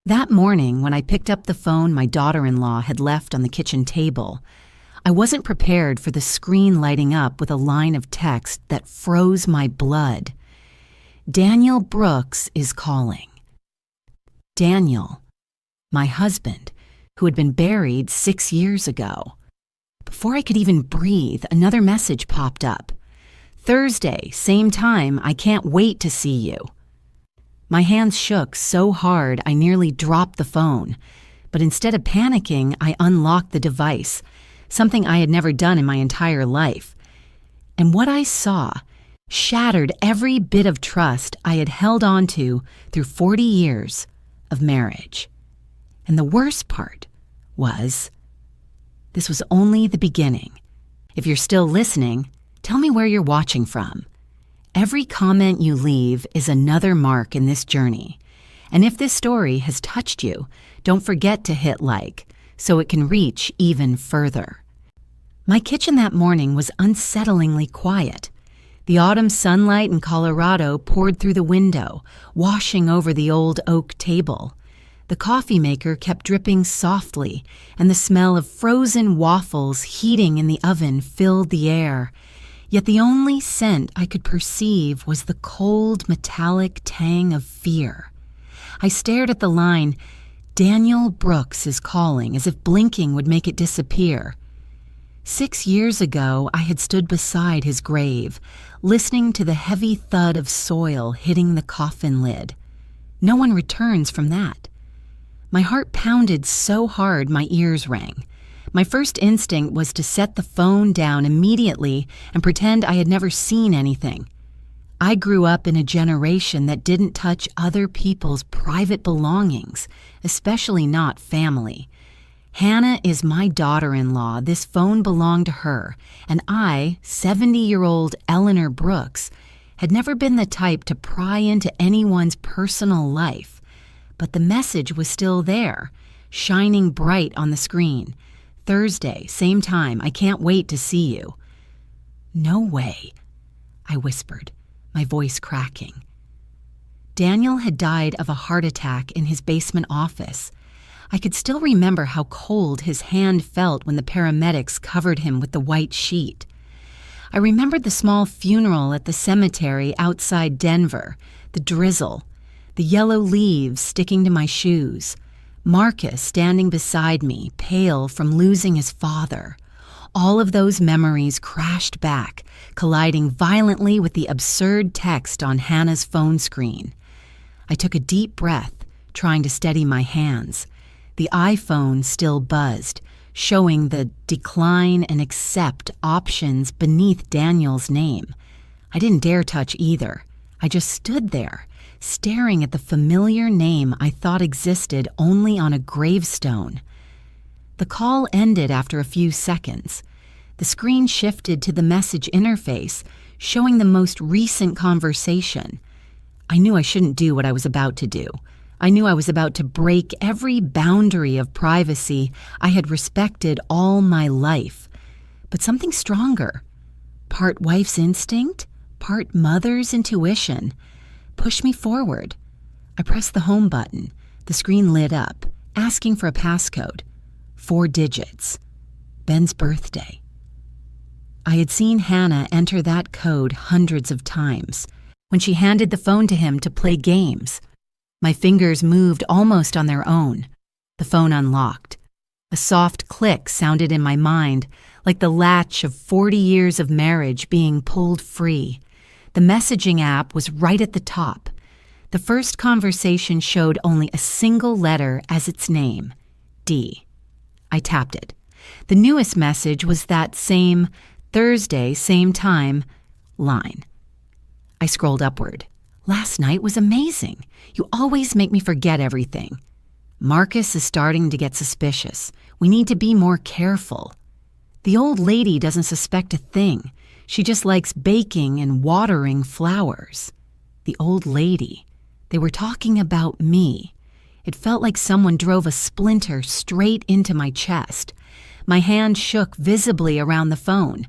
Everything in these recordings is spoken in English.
That morning, when I picked up the phone my daughter-in-law had left on the kitchen table, I wasn't prepared for the screen lighting up with a line of text that froze my blood. Daniel Brooks is calling. Daniel, my husband, who had been buried 6 years ago. Before I could even breathe, another message popped up. Thursday, same time, I can't wait to see you. My hands shook so hard I nearly dropped the phone, but instead of panicking, I unlocked the device, something I had never done in my entire life. And what I saw shattered every bit of trust I had held on to through 40 years of marriage. And the worst part was, this was only the beginning. If you're still listening, tell me where you're watching from. Every comment you leave is another mark in this journey. And if this story has touched you, don't forget to hit like so it can reach even further. My kitchen that morning was unsettlingly quiet. The autumn sunlight in Colorado poured through the window, washing over the old oak table. The coffee maker kept dripping softly, and the smell of frozen waffles heating in the oven filled the air. Yet the only scent I could perceive was the cold, metallic tang of fear. I stared at the line, "Daniel Brooks is calling," as if blinking would make it disappear. 6 years ago, I had stood beside his grave, listening to the heavy thud of soil hitting the coffin lid. No one returns from that. My heart pounded so hard my ears rang. My first instinct was to set the phone down immediately and pretend I had never seen anything. I grew up in a generation that didn't touch other people's private belongings, especially not family. Hannah is my daughter-in-law. This phone belonged to her, and I, 70-year-old Eleanor Brooks, had never been the type to pry into anyone's personal life. But the message was still there, shining bright on the screen. Thursday, same time, I can't wait to see you. No way, I whispered, my voice cracking. Daniel had died of a heart attack in his basement office. I could still remember how cold his hand felt when the paramedics covered him with the white sheet. I remembered the small funeral at the cemetery outside Denver, the drizzle, the yellow leaves sticking to my shoes, Marcus standing beside me, pale from losing his father. All of those memories crashed back, colliding violently with the absurd text on Hannah's phone screen. I took a deep breath, trying to steady my hands. The iPhone still buzzed, showing the decline and accept options beneath Daniel's name. I didn't dare touch either. I just stood there, staring at the familiar name I thought existed only on a gravestone. The call ended after a few seconds. The screen shifted to the message interface, showing the most recent conversation. I knew I shouldn't do what I was about to do. I knew I was about to break every boundary of privacy I had respected all my life. But something stronger, part wife's instinct, part mother's intuition, pushed me forward. I pressed the home button. The screen lit up, asking for a passcode. 4 digits. Ben's birthday. I had seen Hannah enter that code hundreds of times when she handed the phone to him to play games. My fingers moved almost on their own. The phone unlocked. A soft click sounded in my mind, like the latch of 40 years of marriage being pulled free. The messaging app was right at the top. The first conversation showed only a single letter as its name, D. I tapped it. The newest message was that same Thursday, same time line. I scrolled upward. Last night was amazing. You always make me forget everything. Marcus is starting to get suspicious. We need to be more careful. The old lady doesn't suspect a thing. She just likes baking and watering flowers. The old lady. They were talking about me. It felt like someone drove a splinter straight into my chest. My hand shook visibly around the phone.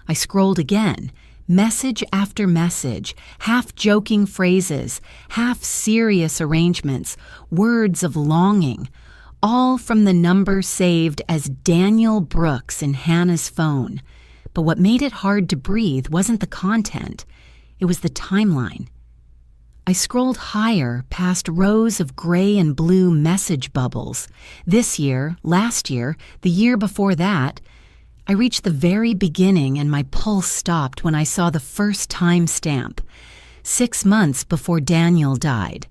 I scrolled again, Message after message, half-joking phrases, half-serious arrangements, words of longing, all from the number saved as Daniel Brooks in Hannah's phone. But what made it hard to breathe wasn't the content, it was the timeline. I scrolled higher past rows of gray and blue message bubbles. This year, last year, the year before that. I reached the very beginning and my pulse stopped when I saw the first timestamp, 6 months before Daniel died.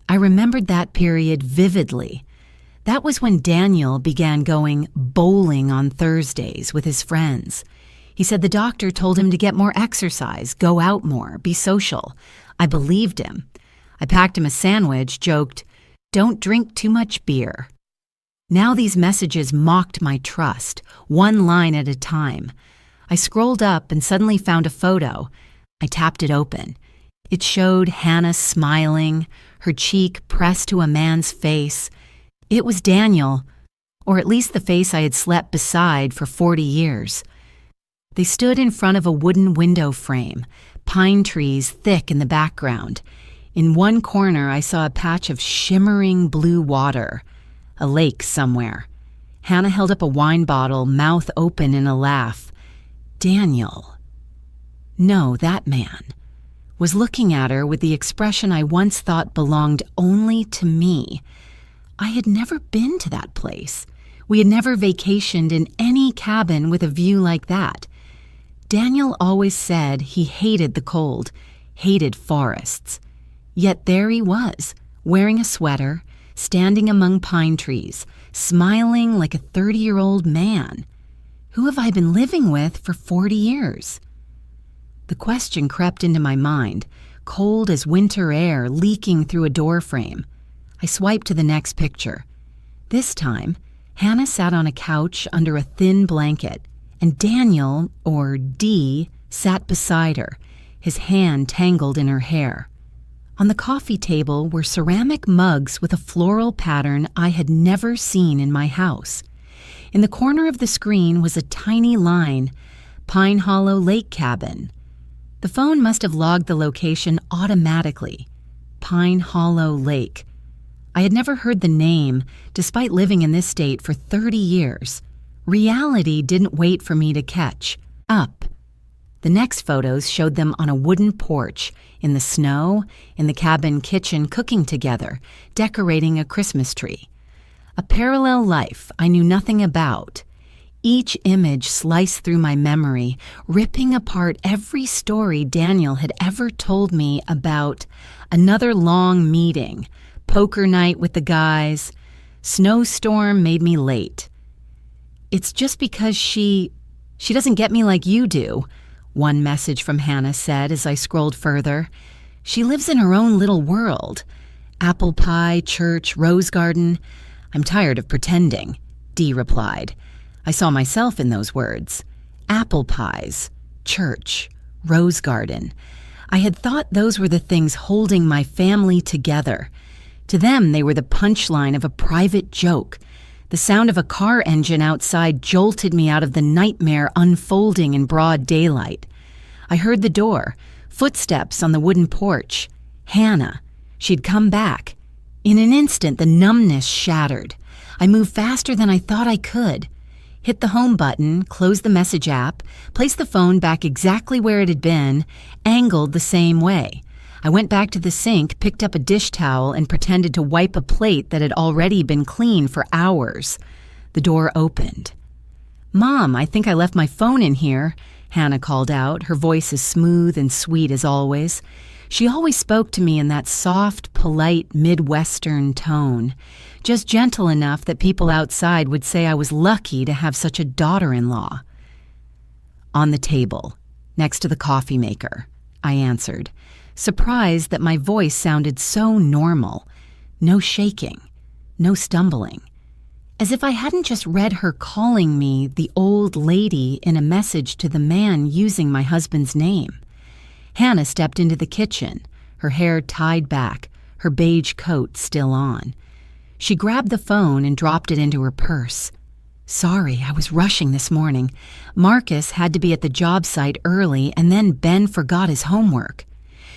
I remembered that period vividly. That was when Daniel began going bowling on Thursdays with his friends. He said the doctor told him to get more exercise, go out more, be social. I believed him. I packed him a sandwich, joked, "Don't drink too much beer." Now these messages mocked my trust, one line at a time. I scrolled up and suddenly found a photo. I tapped it open. It showed Hannah smiling, her cheek pressed to a man's face. It was Daniel, or at least the face I had slept beside for 40 years. They stood in front of a wooden window frame, pine trees thick in the background. In one corner I saw a patch of shimmering blue water. A lake somewhere. Hannah held up a wine bottle, mouth open in a laugh. Daniel, no, that man, was looking at her with the expression I once thought belonged only to me. I had never been to that place. We had never vacationed in any cabin with a view like that. Daniel always said he hated the cold, hated forests. Yet there he was, wearing a sweater, standing among pine trees, smiling like a 30-year-old man. Who have I been living with for 40 years? The question crept into my mind, cold as winter air leaking through a doorframe. I swiped to the next picture. This time, Hannah sat on a couch under a thin blanket, and Daniel, or D, sat beside her, his hand tangled in her hair. On the coffee table were ceramic mugs with a floral pattern I had never seen in my house. In the corner of the screen was a tiny line, Pine Hollow Lake Cabin. The phone must have logged the location automatically. Pine Hollow Lake. I had never heard the name, despite living in this state for 30 years. Reality didn't wait for me to catch up. The next photos showed them on a wooden porch, in the snow, in the cabin kitchen cooking together, decorating a Christmas tree. A parallel life I knew nothing about. Each image sliced through my memory, ripping apart every story Daniel had ever told me about another long meeting, poker night with the guys, snowstorm made me late. It's just because she doesn't get me like you do, one message from Hannah said as I scrolled further. She lives in her own little world. Apple pie, church, rose garden. I'm tired of pretending, Dee replied. I saw myself in those words. Apple pies, church, rose garden. I had thought those were the things holding my family together. To them, they were the punchline of a private joke. The sound of a car engine outside jolted me out of the nightmare unfolding in broad daylight. I heard the door, footsteps on the wooden porch. Hannah. She'd come back. In an instant, the numbness shattered. I moved faster than I thought I could. Hit the home button, closed the message app, placed the phone back exactly where it had been, angled the same way. I went back to the sink, picked up a dish towel, and pretended to wipe a plate that had already been clean for hours. The door opened. "Mom, I think I left my phone in here," Hannah called out, her voice as smooth and sweet as always. She always spoke to me in that soft, polite, Midwestern tone, just gentle enough that people outside would say I was lucky to have such a daughter-in-law. "On the table, next to the coffee maker," I answered, surprised that my voice sounded so normal. No shaking, no stumbling. As if I hadn't just read her calling me the old lady in a message to the man using my husband's name. Hannah stepped into the kitchen, her hair tied back, her beige coat still on. She grabbed the phone and dropped it into her purse. Sorry, I was rushing this morning. Marcus had to be at the job site early, and then Ben forgot his homework.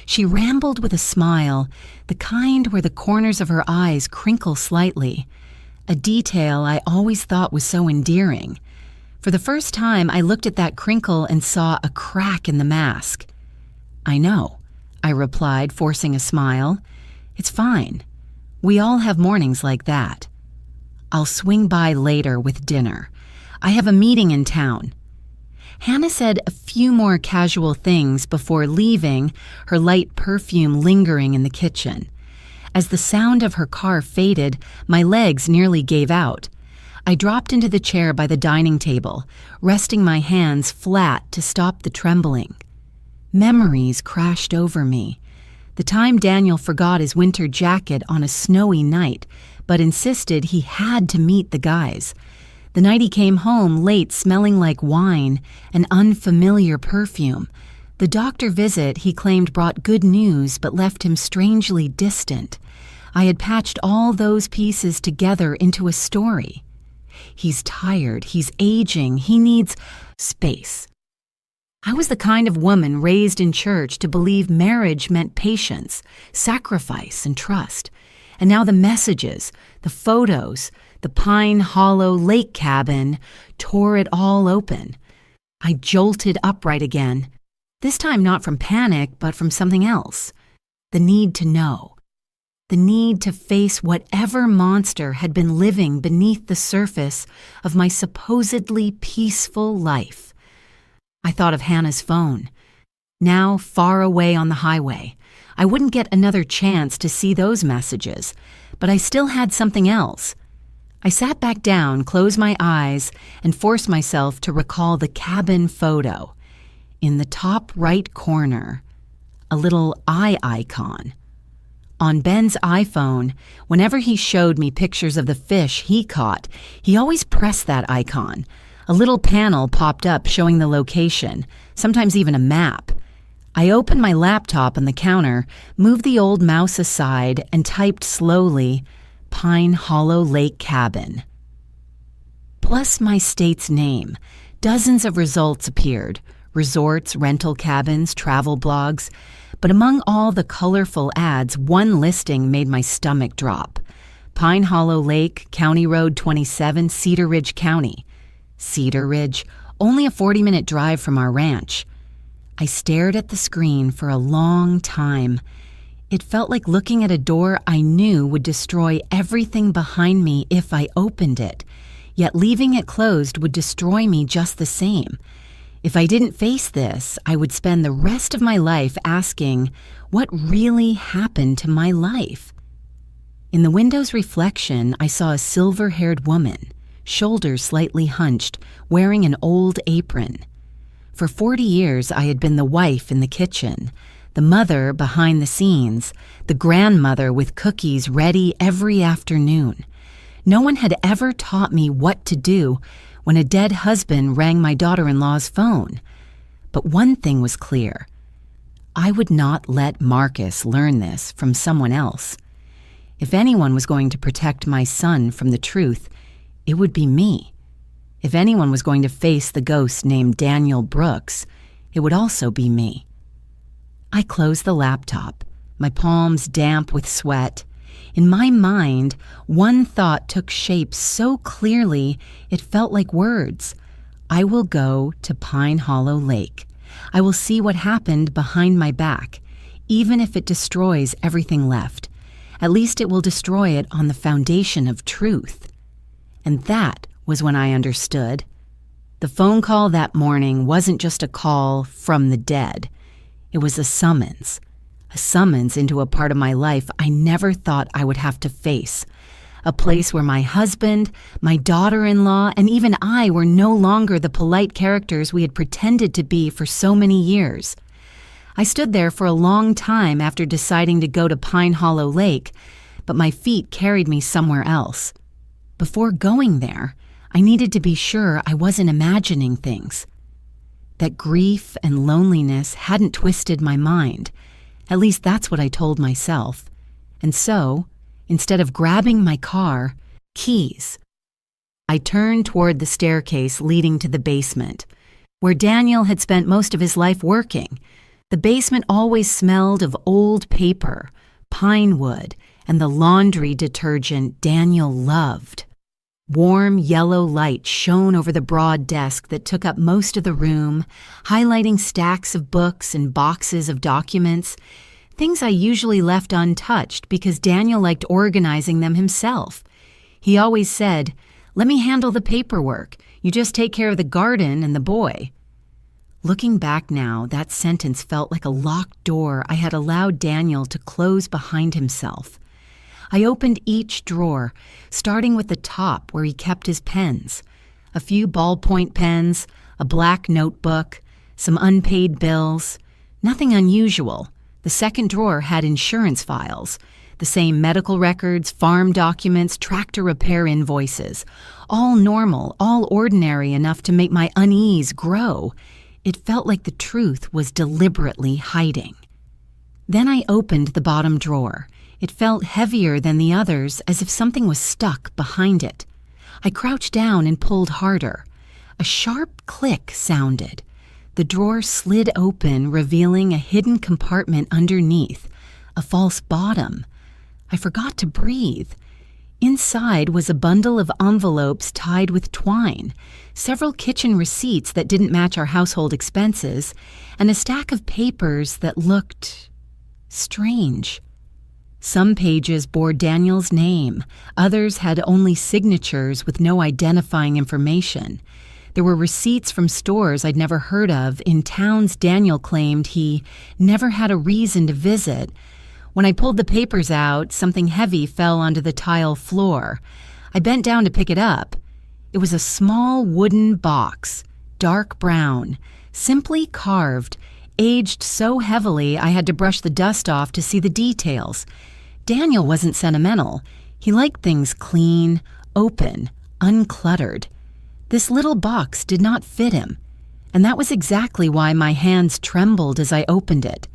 She rambled with a smile, the kind where the corners of her eyes crinkle slightly, a detail I always thought was so endearing. For the first time, I looked at that crinkle and saw a crack in the mask. I know, I replied, forcing a smile. It's fine. We all have mornings like that. I'll swing by later with dinner. I have a meeting in town. Hannah said a few more casual things before leaving, her light perfume lingering in the kitchen. As the sound of her car faded, my legs nearly gave out. I dropped into the chair by the dining table, resting my hands flat to stop the trembling. Memories crashed over me. The time Daniel forgot his winter jacket on a snowy night, but insisted he had to meet the guys. The night he came home late smelling like wine, an unfamiliar perfume. The doctor visit he claimed brought good news but left him strangely distant. I had patched all those pieces together into a story. He's tired, he's aging, he needs space. I was the kind of woman raised in church to believe marriage meant patience, sacrifice, and trust. And now the messages, the photos, the Pine Hollow Lake cabin tore it all open. I jolted upright again, this time not from panic, but from something else. The need to know. The need to face whatever monster had been living beneath the surface of my supposedly peaceful life. I thought of Hannah's phone. Now far away on the highway. I wouldn't get another chance to see those messages, but I still had something else. I sat back down, closed my eyes, and forced myself to recall the cabin photo. In the top right corner, a little eye icon. On Ben's iPhone, whenever he showed me pictures of the fish he caught, he always pressed that icon. A little panel popped up showing the location, sometimes even a map. I opened my laptop on the counter, moved the old mouse aside, and typed slowly, Pine Hollow Lake Cabin. Plus my state's name. Dozens of results appeared. Resorts, rental cabins, travel blogs. But among all the colorful ads, one listing made my stomach drop. Pine Hollow Lake, County Road 27, Cedar Ridge County. Cedar Ridge, only a 40-minute drive from our ranch. I stared at the screen for a long time. It felt like looking at a door I knew would destroy everything behind me if I opened it, yet leaving it closed would destroy me just the same. If I didn't face this, I would spend the rest of my life asking, what really happened to my life? In the window's reflection, I saw a silver-haired woman, shoulders slightly hunched, wearing an old apron. For 40 years, I had been the wife in the kitchen, the mother behind the scenes, the grandmother with cookies ready every afternoon. No one had ever taught me what to do when a dead husband rang my daughter-in-law's phone. But one thing was clear. I would not let Marcus learn this from someone else. If anyone was going to protect my son from the truth, it would be me. If anyone was going to face the ghost named Daniel Brooks, it would also be me. I closed the laptop, my palms damp with sweat. In my mind, one thought took shape so clearly it felt like words. I will go to Pine Hollow Lake. I will see what happened behind my back, even if it destroys everything left. At least it will destroy it on the foundation of truth. And that was when I understood. The phone call that morning wasn't just a call from the dead. It was a summons into a part of my life I never thought I would have to face. A place where my husband, my daughter-in-law, and even I were no longer the polite characters we had pretended to be for so many years. I stood there for a long time after deciding to go to Pine Hollow Lake, but my feet carried me somewhere else. Before going there, I needed to be sure I wasn't imagining things. That grief and loneliness hadn't twisted my mind. At least that's what I told myself. And so, instead of grabbing my car, keys, I turned toward the staircase leading to the basement, where Daniel had spent most of his life working. The basement always smelled of old paper, pine wood, and the laundry detergent Daniel loved. Warm yellow light shone over the broad desk that took up most of the room, highlighting stacks of books and boxes of documents, things I usually left untouched because Daniel liked organizing them himself. He always said, "Let me handle the paperwork. You just take care of the garden and the boy." Looking back now, that sentence felt like a locked door I had allowed Daniel to close behind himself. I opened each drawer, starting with the top where he kept his pens. A few ballpoint pens, a black notebook, some unpaid bills. Nothing unusual. The second drawer had insurance files, the same medical records, farm documents, tractor repair invoices. All normal, all ordinary enough to make my unease grow. It felt like the truth was deliberately hiding. Then I opened the bottom drawer. It felt heavier than the others, as if something was stuck behind it. I crouched down and pulled harder. A sharp click sounded. The drawer slid open, revealing a hidden compartment underneath, a false bottom. I forgot to breathe. Inside was a bundle of envelopes tied with twine, several kitchen receipts that didn't match our household expenses, and a stack of papers that looked strange. Some pages bore Daniel's name, others had only signatures with no identifying information. There were receipts from stores I'd never heard of in towns Daniel claimed he never had a reason to visit. When I pulled the papers out, something heavy fell onto the tile floor. I bent down to pick it up. It was a small wooden box, dark brown, simply carved, aged so heavily I had to brush the dust off to see the details. Daniel wasn't sentimental. He liked things clean, open, uncluttered. This little box did not fit him, and that was exactly why my hands trembled as I opened it.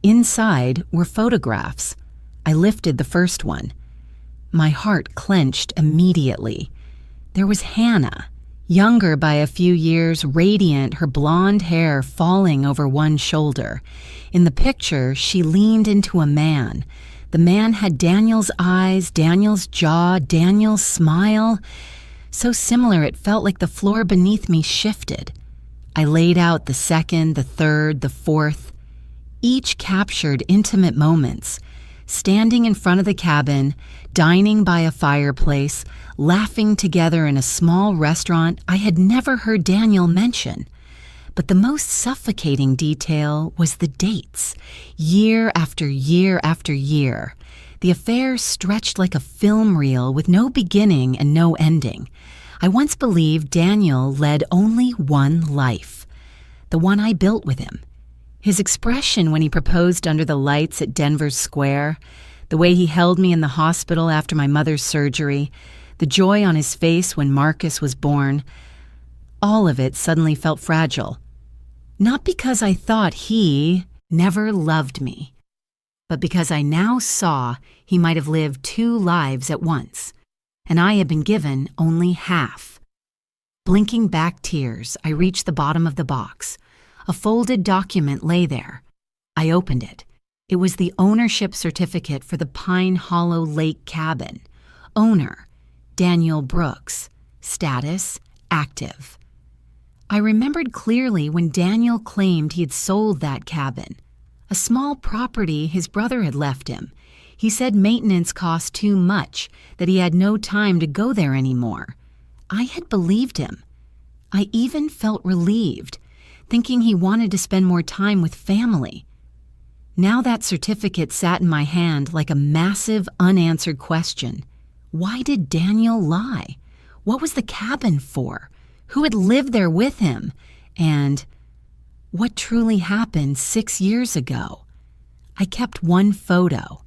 Inside were photographs. I lifted the first one. My heart clenched immediately. There was Hannah, younger by a few years, radiant, her blonde hair falling over one shoulder. In the picture, she leaned into a man. The man had Daniel's eyes, Daniel's jaw, Daniel's smile. So similar it felt like the floor beneath me shifted. I laid out the second, the third, the fourth. Each captured intimate moments. Standing in front of the cabin, dining by a fireplace, laughing together in a small restaurant I had never heard Daniel mention. But the most suffocating detail was the dates. Year after year after year. The affair stretched like a film reel with no beginning and no ending. I once believed Daniel led only one life, the one I built with him. His expression when he proposed under the lights at Denver's Square, the way he held me in the hospital after my mother's surgery, the joy on his face when Marcus was born, all of it suddenly felt fragile. Not because I thought he never loved me, but because I now saw he might have lived two lives at once, and I had been given only half. Blinking back tears, I reached the bottom of the box. A folded document lay there. I opened it. It was the ownership certificate for the Pine Hollow Lake cabin. Owner, Daniel Brooks. Status, active. I remembered clearly when Daniel claimed he had sold that cabin. A small property his brother had left him. He said maintenance cost too much, that he had no time to go there anymore. I had believed him. I even felt relieved, thinking he wanted to spend more time with family. Now that certificate sat in my hand like a massive unanswered question. Why did Daniel lie? What was the cabin for? Who had lived there with him? And what truly happened 6 years ago? I kept one photo.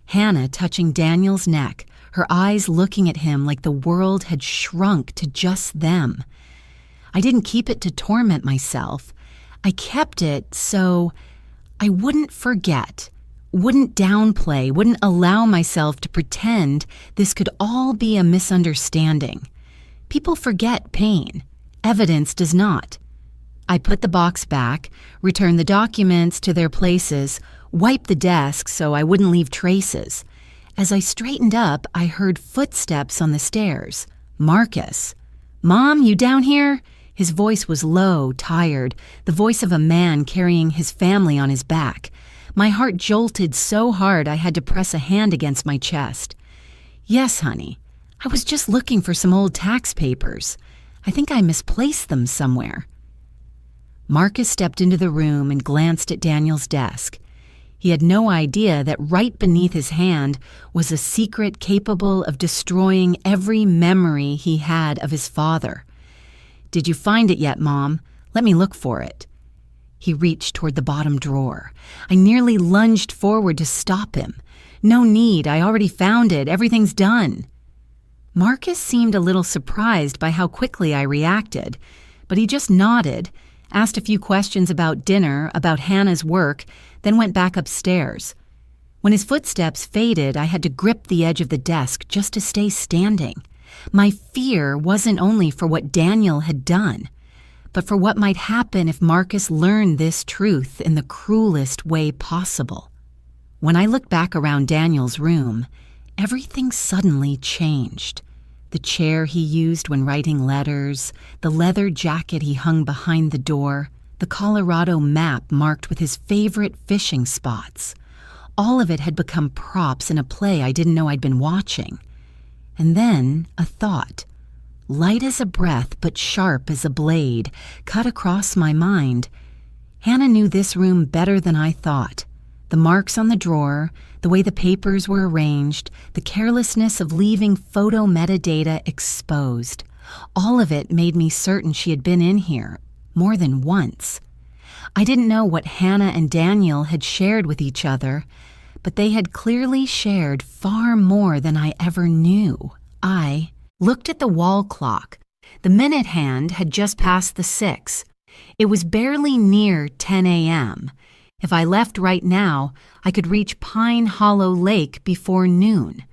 Hannah touching Daniel's neck, her eyes looking at him like the world had shrunk to just them. I didn't keep it to torment myself. I kept it so I wouldn't forget, wouldn't downplay, wouldn't allow myself to pretend this could all be a misunderstanding. People forget pain. Evidence does not. I put the box back, returned the documents to their places, wiped the desk so I wouldn't leave traces. As I straightened up, I heard footsteps on the stairs. Marcus. "Mom, you down here?" His voice was low, tired, the voice of a man carrying his family on his back. My heart jolted so hard I had to press a hand against my chest. "Yes, honey. I was just looking for some old tax papers. I think I misplaced them somewhere." Marcus stepped into the room and glanced at Daniel's desk. He had no idea that right beneath his hand was a secret capable of destroying every memory he had of his father. "Did you find it yet, Mom? Let me look for it." He reached toward the bottom drawer. I nearly lunged forward to stop him. "No need, I already found it. Everything's done." Marcus seemed a little surprised by how quickly I reacted, but he just nodded, asked a few questions about dinner, about Hannah's work, then went back upstairs. When his footsteps faded, I had to grip the edge of the desk just to stay standing. My fear wasn't only for what Daniel had done, but for what might happen if Marcus learned this truth in the cruelest way possible. When I looked back around Daniel's room, everything suddenly changed. The chair he used when writing letters, the leather jacket he hung behind the door, the Colorado map marked with his favorite fishing spots. All of it had become props in a play I didn't know I'd been watching. And then a thought, light as a breath but sharp as a blade, cut across my mind. Hannah knew this room better than I thought. The marks on the drawer, the way the papers were arranged, the carelessness of leaving photo metadata exposed. All of it made me certain she had been in here more than once. I didn't know what Hannah and Daniel had shared with each other, but they had clearly shared far more than I ever knew. I looked at the wall clock. The minute hand had just passed the 6. It was barely near 10 a.m. If I left right now, I could reach Pine Hollow Lake before noon.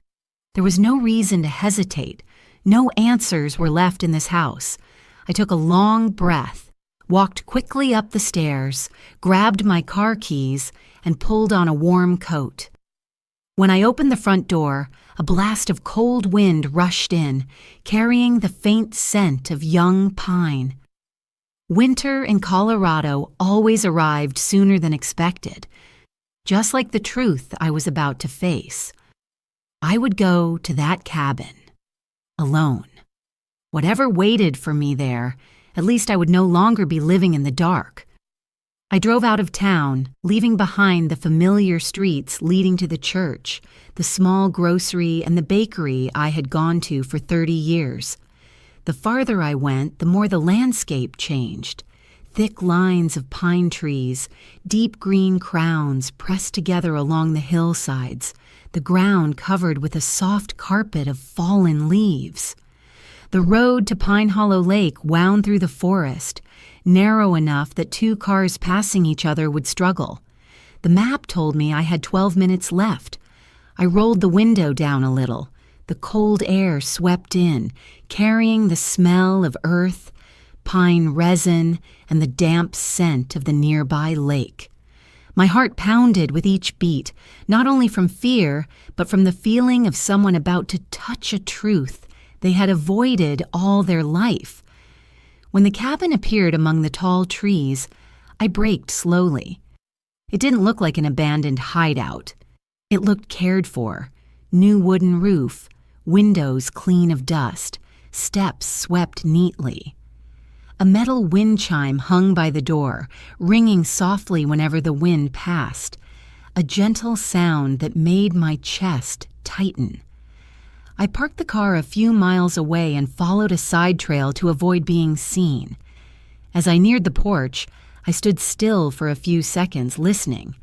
There was no reason to hesitate. No answers were left in this house. I took a long breath, walked quickly up the stairs, grabbed my car keys, and pulled on a warm coat. When I opened the front door, a blast of cold wind rushed in, carrying the faint scent of young pine. Winter in Colorado always arrived sooner than expected, just like the truth I was about to face. I would go to that cabin, alone. Whatever waited for me there, at least I would no longer be living in the dark. I drove out of town, leaving behind the familiar streets leading to the church, the small grocery and the bakery I had gone to for 30 years. The farther I went, the more the landscape changed. Thick lines of pine trees, deep green crowns pressed together along the hillsides, the ground covered with a soft carpet of fallen leaves. The road to Pine Hollow Lake wound through the forest, narrow enough that 2 cars passing each other would struggle. The map told me I had 12 minutes left. I rolled the window down a little. The cold air swept in, carrying the smell of earth, pine resin, and the damp scent of the nearby lake. My heart pounded with each beat, not only from fear, but from the feeling of someone about to touch a truth they had avoided all their life. When the cabin appeared among the tall trees, I braked slowly. It didn't look like an abandoned hideout. It looked cared for. New wooden roof, windows clean of dust, steps swept neatly. A metal wind chime hung by the door, ringing softly whenever the wind passed, a gentle sound that made my chest tighten. I parked the car a few miles away and followed a side trail to avoid being seen. As I neared the porch, I stood still for a few seconds, listening.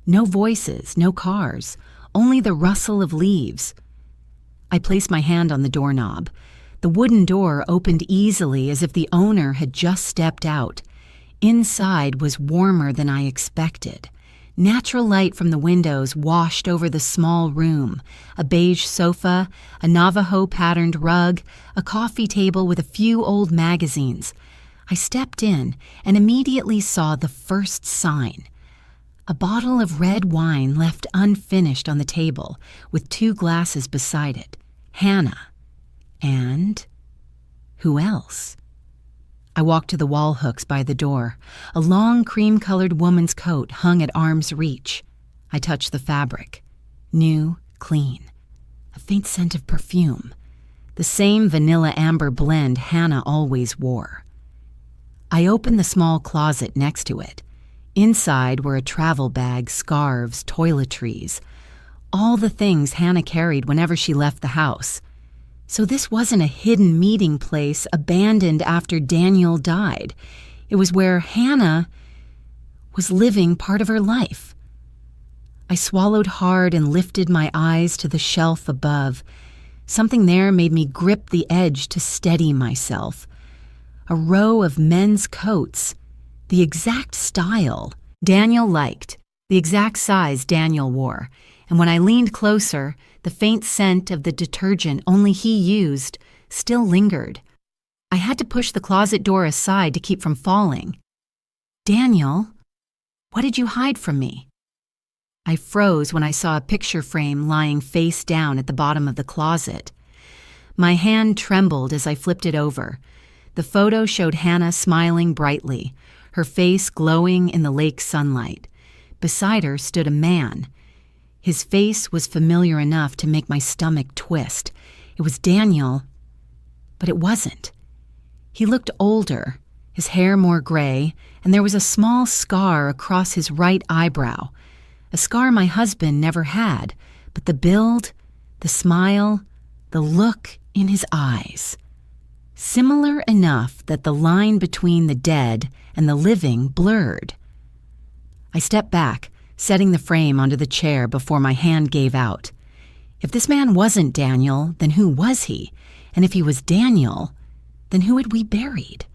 No voices, no cars, only the rustle of leaves. I placed my hand on the doorknob. The wooden door opened easily as if the owner had just stepped out. Inside was warmer than I expected. Natural light from the windows washed over the small room, a beige sofa, a Navajo-patterned rug, a coffee table with a few old magazines. I stepped in and immediately saw the first sign. A bottle of red wine left unfinished on the table, with 2 glasses beside it. Hannah. And who else? I walked to the wall hooks by the door. A long cream-colored woman's coat hung at arm's reach. I touched the fabric. New, clean. A faint scent of perfume. The same vanilla amber blend Hannah always wore. I opened the small closet next to it. Inside were a travel bag, scarves, toiletries. All the things Hannah carried whenever she left the house. So this wasn't a hidden meeting place abandoned after Daniel died. It was where Hannah was living part of her life. I swallowed hard and lifted my eyes to the shelf above. Something there made me grip the edge to steady myself. A row of men's coats, the exact style Daniel liked, the exact size Daniel wore. And when I leaned closer, the faint scent of the detergent only he used still lingered. I had to push the closet door aside to keep from falling. "Daniel, what did you hide from me?" I froze when I saw a picture frame lying face down at the bottom of the closet. My hand trembled as I flipped it over. The photo showed Hannah smiling brightly, her face glowing in the lake sunlight. Beside her stood a man. His face was familiar enough to make my stomach twist. It was Daniel, but it wasn't. He looked older, his hair more gray, and there was a small scar across his right eyebrow. A scar my husband never had, but the build, the smile, the look in his eyes. Similar enough that the line between the dead and the living blurred. I stepped back, setting the frame onto the chair before my hand gave out. If this man wasn't Daniel, then who was he? And if he was Daniel, then who had we buried?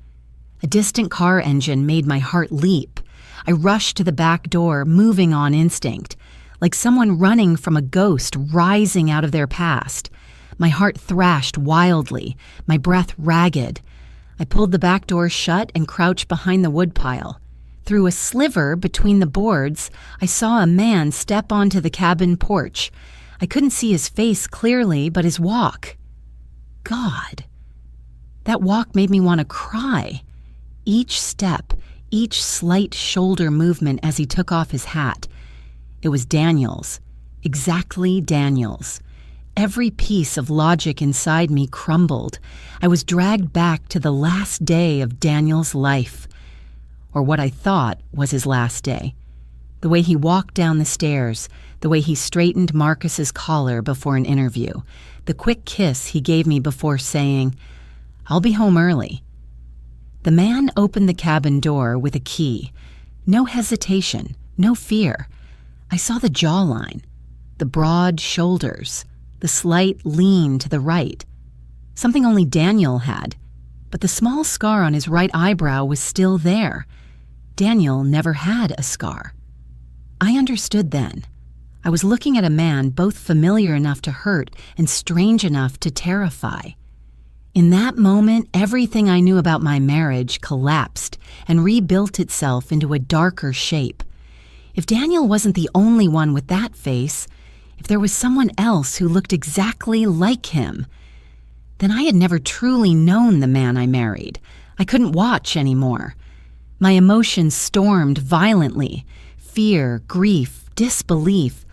A distant car engine made my heart leap. I rushed to the back door, moving on instinct, like someone running from a ghost rising out of their past. My heart thrashed wildly, my breath ragged. I pulled the back door shut and crouched behind the woodpile. Through a sliver between the boards, I saw a man step onto the cabin porch. I couldn't see his face clearly, but his walk. God. That walk made me want to cry. Each step, each slight shoulder movement as he took off his hat. It was Daniel's. Exactly Daniel's. Every piece of logic inside me crumbled. I was dragged back to the last day of Daniel's life. Or what I thought was his last day. The way he walked down the stairs, the way he straightened Marcus's collar before an interview, the quick kiss he gave me before saying, "I'll be home early." The man opened the cabin door with a key. No hesitation, no fear. I saw the jawline, the broad shoulders, the slight lean to the right. Something only Daniel had, but the small scar on his right eyebrow was still there. Daniel never had a scar. I understood then. I was looking at a man both familiar enough to hurt and strange enough to terrify. In that moment, everything I knew about my marriage collapsed and rebuilt itself into a darker shape. If Daniel wasn't the only one with that face, if there was someone else who looked exactly like him, then I had never truly known the man I married. I couldn't watch anymore. My emotions stormed violently. Fear, grief, disbelief.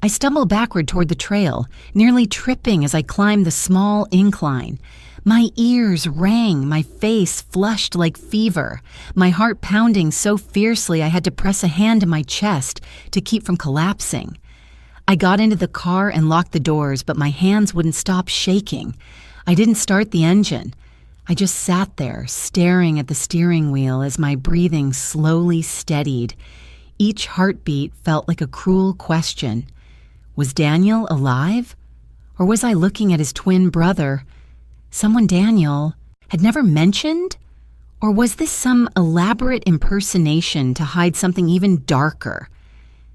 I stumbled backward toward the trail, nearly tripping as I climbed the small incline. My ears rang, my face flushed like fever, my heart pounding so fiercely I had to press a hand to my chest to keep from collapsing. I got into the car and locked the doors, but my hands wouldn't stop shaking. I didn't start the engine. I just sat there, staring at the steering wheel as my breathing slowly steadied. Each heartbeat felt like a cruel question. Was Daniel alive? Or was I looking at his twin brother? Someone Daniel had never mentioned? Or was this some elaborate impersonation to hide something even darker?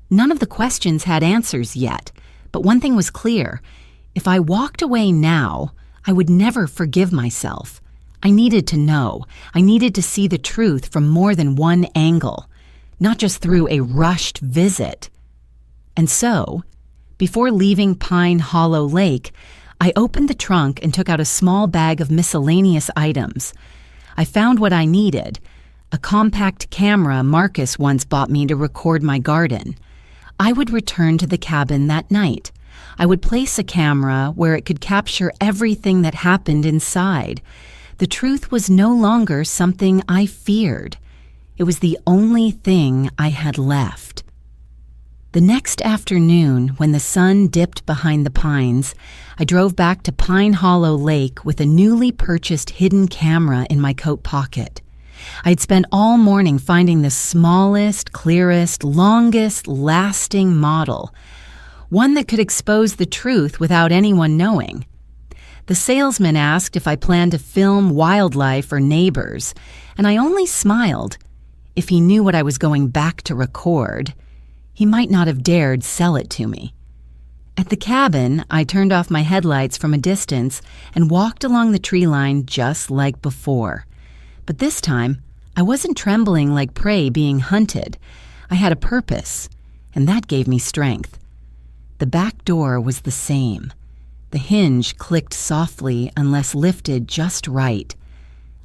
None of the questions had answers yet, but one thing was clear. If I walked away now, I would never forgive myself. I needed to know. I needed to see the truth from more than one angle, not just through a rushed visit. And so, before leaving Pine Hollow Lake, I opened the trunk and took out a small bag of miscellaneous items. I found what I needed, a compact camera Marcus once bought me to record my garden. I would return to the cabin that night. I would place a camera where it could capture everything that happened inside. The truth was no longer something I feared. It was the only thing I had left. The next afternoon, when the sun dipped behind the pines, I drove back to Pine Hollow Lake with a newly purchased hidden camera in my coat pocket. I'd spent all morning finding the smallest, clearest, longest lasting model, one that could expose the truth without anyone knowing. The salesman asked if I planned to film wildlife or neighbors, and I only smiled. If he knew what I was going back to record, he might not have dared sell it to me. At the cabin, I turned off my headlights from a distance and walked along the tree line just like before. But this time, I wasn't trembling like prey being hunted. I had a purpose, and that gave me strength. The back door was the same. The hinge clicked softly unless lifted just right.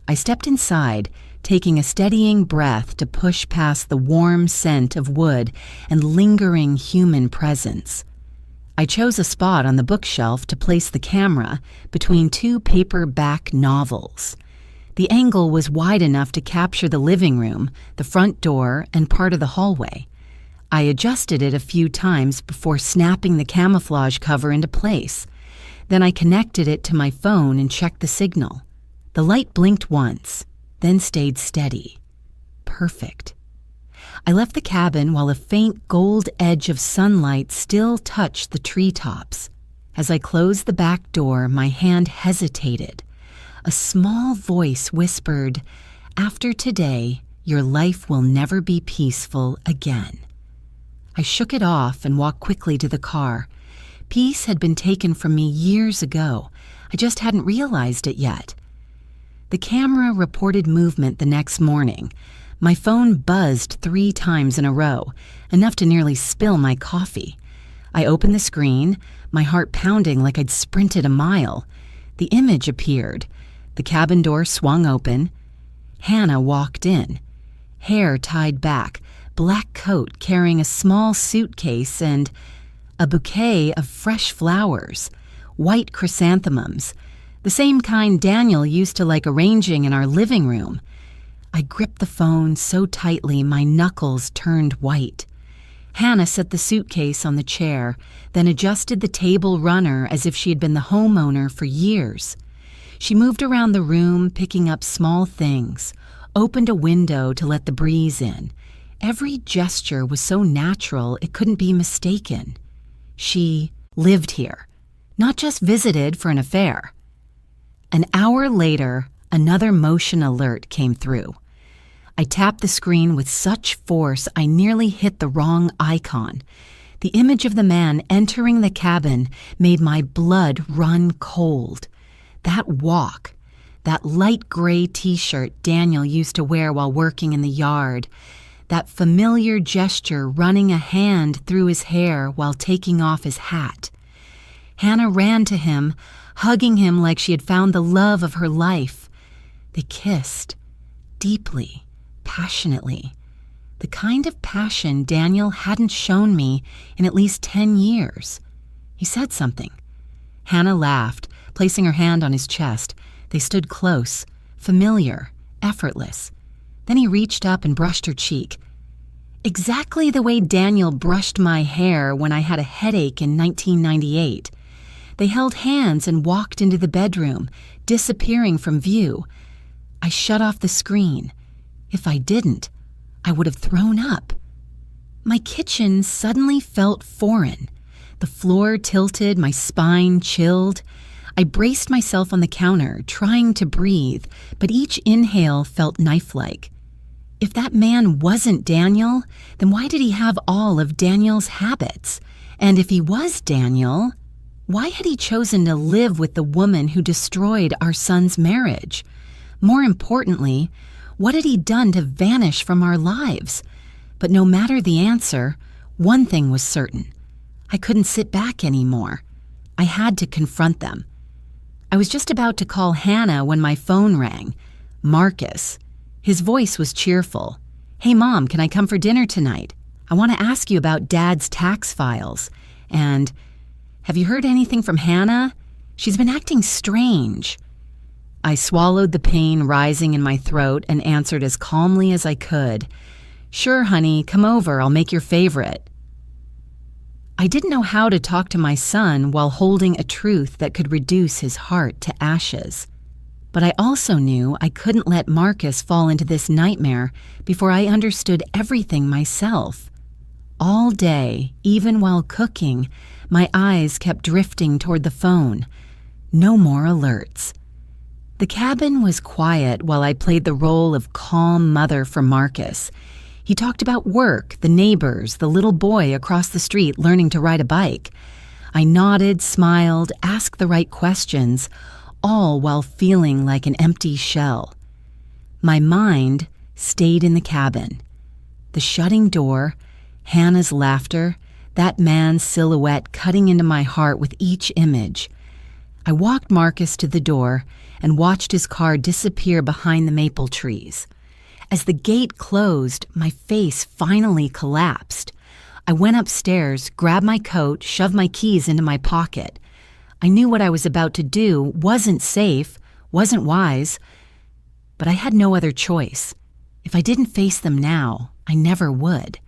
I stepped inside, taking a steadying breath to push past the warm scent of wood and lingering human presence. I chose a spot on the bookshelf to place the camera between two paperback novels. The angle was wide enough to capture the living room, the front door, and part of the hallway. I adjusted it a few times before snapping the camouflage cover into place. Then I connected it to my phone and checked the signal. The light blinked once, then stayed steady. Perfect. I left the cabin while a faint gold edge of sunlight still touched the treetops. As I closed the back door, my hand hesitated. A small voice whispered, "After today, your life will never be peaceful again." I shook it off and walked quickly to the car. Peace had been taken from me years ago. I just hadn't realized it yet. The camera reported movement the next morning. My phone buzzed 3 times in a row, enough to nearly spill my coffee. I opened the screen, my heart pounding like I'd sprinted a mile. The image appeared. The cabin door swung open. Hannah walked in, hair tied back, black coat carrying a small suitcase and a bouquet of fresh flowers, white chrysanthemums, the same kind Daniel used to like arranging in our living room. I gripped the phone so tightly my knuckles turned white. Hannah set the suitcase on the chair, then adjusted the table runner as if she had been the homeowner for years. She moved around the room, picking up small things, opened a window to let the breeze in. Every gesture was so natural it couldn't be mistaken. She lived here, not just visited for an affair. An hour later, another motion alert came through. I tapped the screen with such force I nearly hit the wrong icon. The image of the man entering the cabin made my blood run cold. That walk, that light gray t-shirt Daniel used to wear while working in the yard, that familiar gesture running a hand through his hair while taking off his hat. Hannah ran to him, hugging him like she had found the love of her life. They kissed, deeply, passionately, the kind of passion Daniel hadn't shown me in at least 10 years. He said something. Hannah laughed, placing her hand on his chest. They stood close, familiar, effortless. Then he reached up and brushed her cheek. Exactly the way Daniel brushed my hair when I had a headache in 1998. They held hands and walked into the bedroom, disappearing from view. I shut off the screen. If I didn't, I would have thrown up. My kitchen suddenly felt foreign. The floor tilted, my spine chilled. I braced myself on the counter, trying to breathe, but each inhale felt knife-like. If that man wasn't Daniel, then why did he have all of Daniel's habits? And if he was Daniel, why had he chosen to live with the woman who destroyed our son's marriage? More importantly, what had he done to vanish from our lives? But no matter the answer, one thing was certain. I couldn't sit back anymore. I had to confront them. I was just about to call Hannah when my phone rang. Marcus. His voice was cheerful. "Hey, Mom, can I come for dinner tonight? I want to ask you about Dad's tax files. And, have you heard anything from Hannah? She's been acting strange." I swallowed the pain rising in my throat and answered as calmly as I could. "Sure, honey, come over. I'll make your favorite." I didn't know how to talk to my son while holding a truth that could reduce his heart to ashes. But I also knew I couldn't let Marcus fall into this nightmare before I understood everything myself. All day, even while cooking, my eyes kept drifting toward the phone. No more alerts. The cabin was quiet while I played the role of calm mother for Marcus. He talked about work, the neighbors, the little boy across the street learning to ride a bike. I nodded, smiled, asked the right questions, all while feeling like an empty shell. My mind stayed in the cabin. The shutting door, Hannah's laughter, that man's silhouette cutting into my heart with each image. I walked Marcus to the door and watched his car disappear behind the maple trees. As the gate closed, my face finally collapsed. I went upstairs, grabbed my coat, shoved my keys into my pocket. I knew what I was about to do wasn't safe, wasn't wise, but I had no other choice. If I didn't face them now, I never would.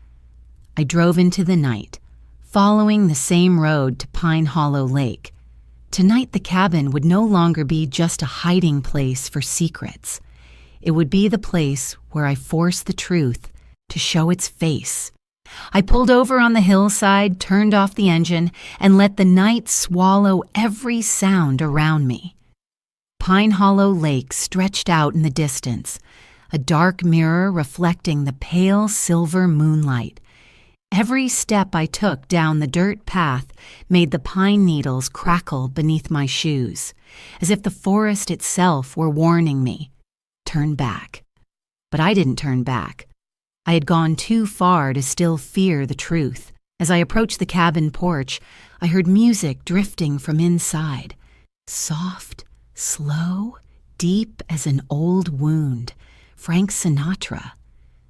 I drove into the night, following the same road to Pine Hollow Lake. Tonight the cabin would no longer be just a hiding place for secrets. It would be the place where I forced the truth to show its face. I pulled over on the hillside, turned off the engine, and let the night swallow every sound around me. Pine Hollow Lake stretched out in the distance, a dark mirror reflecting the pale silver moonlight. Every step I took down the dirt path made the pine needles crackle beneath my shoes, as if the forest itself were warning me, "Turn back." But I didn't turn back. I had gone too far to still fear the truth. As I approached the cabin porch, I heard music drifting from inside. Soft, slow, deep as an old wound. Frank Sinatra.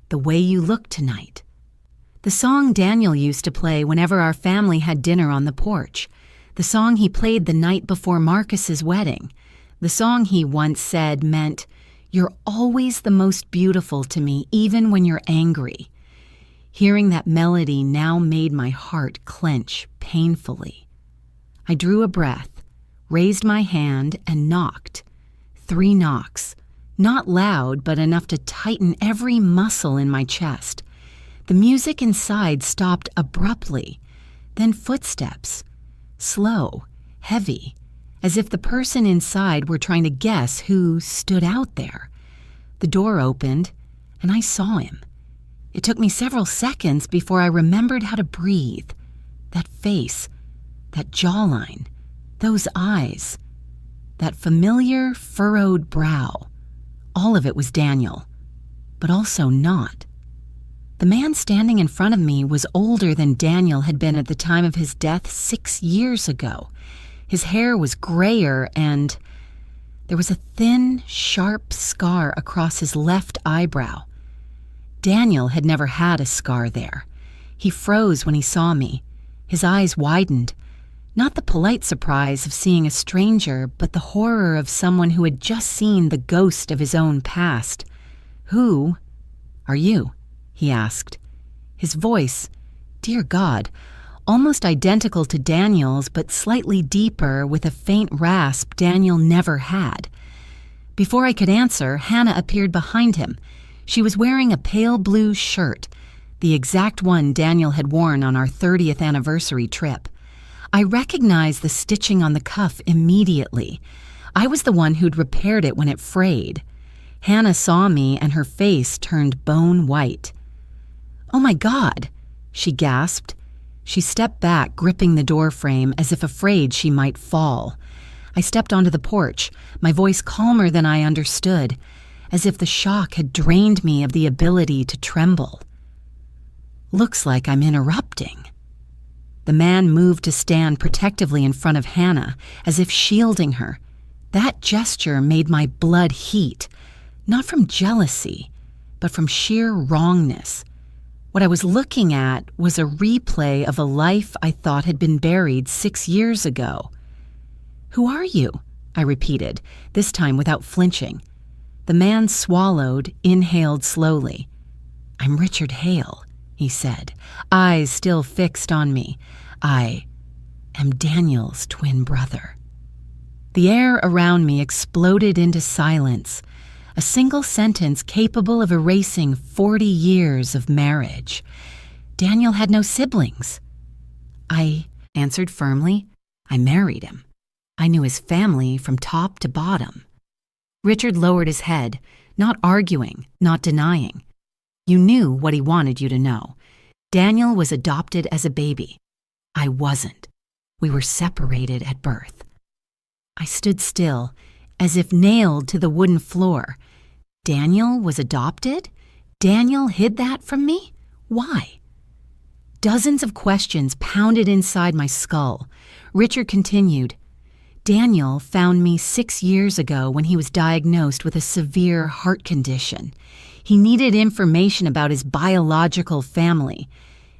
"The Way You Look Tonight." The song Daniel used to play whenever our family had dinner on the porch. The song he played the night before Marcus's wedding. The song he once said meant, "You're always the most beautiful to me, even when you're angry." Hearing that melody now made my heart clench painfully. I drew a breath, raised my hand, and knocked. 3 knocks. Not loud, but enough to tighten every muscle in my chest. The music inside stopped abruptly. Then footsteps. Slow, heavy, as if the person inside were trying to guess who stood out there. The door opened, and I saw him. It took me several seconds before I remembered how to breathe. That face, that jawline, those eyes, that familiar furrowed brow. All of it was Daniel, but also not. The man standing in front of me was older than Daniel had been at the time of his death 6 years ago. His hair was grayer, and there was a thin, sharp scar across his left eyebrow. Daniel had never had a scar there. He froze when he saw me. His eyes widened. Not the polite surprise of seeing a stranger, but the horror of someone who had just seen the ghost of his own past. "Who are you?" he asked. His voice, dear God, almost identical to Daniel's, but slightly deeper with a faint rasp Daniel never had. Before I could answer, Hannah appeared behind him. She was wearing a pale blue shirt, the exact one Daniel had worn on our 30th anniversary trip. I recognized the stitching on the cuff immediately. I was the one who'd repaired it when it frayed. Hannah saw me and her face turned bone white. "Oh my God," she gasped. She stepped back, gripping the door frame as if afraid she might fall. I stepped onto the porch, my voice calmer than I understood, as if the shock had drained me of the ability to tremble. "Looks like I'm interrupting." The man moved to stand protectively in front of Hannah, as if shielding her. That gesture made my blood heat, not from jealousy, but from sheer wrongness. What I was looking at was a replay of a life I thought had been buried 6 years ago. "Who are you?" I repeated, this time without flinching. The man swallowed, inhaled slowly. "I'm Richard Hale," he said, eyes still fixed on me. "I am Daniel's twin brother." The air around me exploded into silence, a single sentence capable of erasing 40 years of marriage. Daniel had no siblings. I answered firmly. I married him. I knew his family from top to bottom. Richard lowered his head, not arguing, not denying. "You knew what he wanted you to know. Daniel was adopted as a baby. I wasn't. We were separated at birth." I stood still, as if nailed to the wooden floor. Daniel was adopted? Daniel hid that from me? Why? Dozens of questions pounded inside my skull. Richard continued. "Daniel found me 6 years ago when he was diagnosed with a severe heart condition. He needed information about his biological family,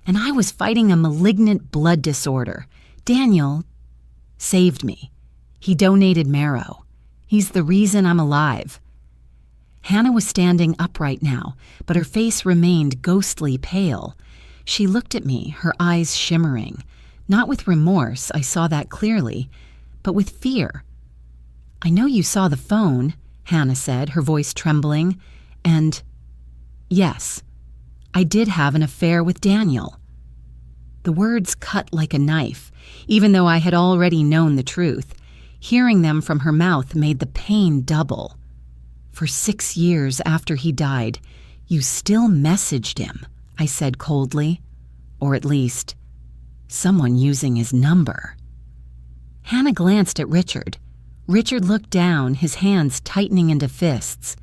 and I was fighting a malignant blood disorder. Daniel saved me. He donated marrow. He's the reason I'm alive." Hannah was standing upright now, but her face remained ghostly pale. She looked at me, her eyes shimmering. Not with remorse, I saw that clearly, but with fear. "I know you saw the phone," Hannah said, her voice trembling, "and yes, I did have an affair with Daniel." The words cut like a knife, even though I had already known the truth. Hearing them from her mouth made the pain double. "For 6 years after he died, you still messaged him," I said coldly. "Or at least, someone using his number." Hannah glanced at Richard. Richard looked down, his hands tightening into fists.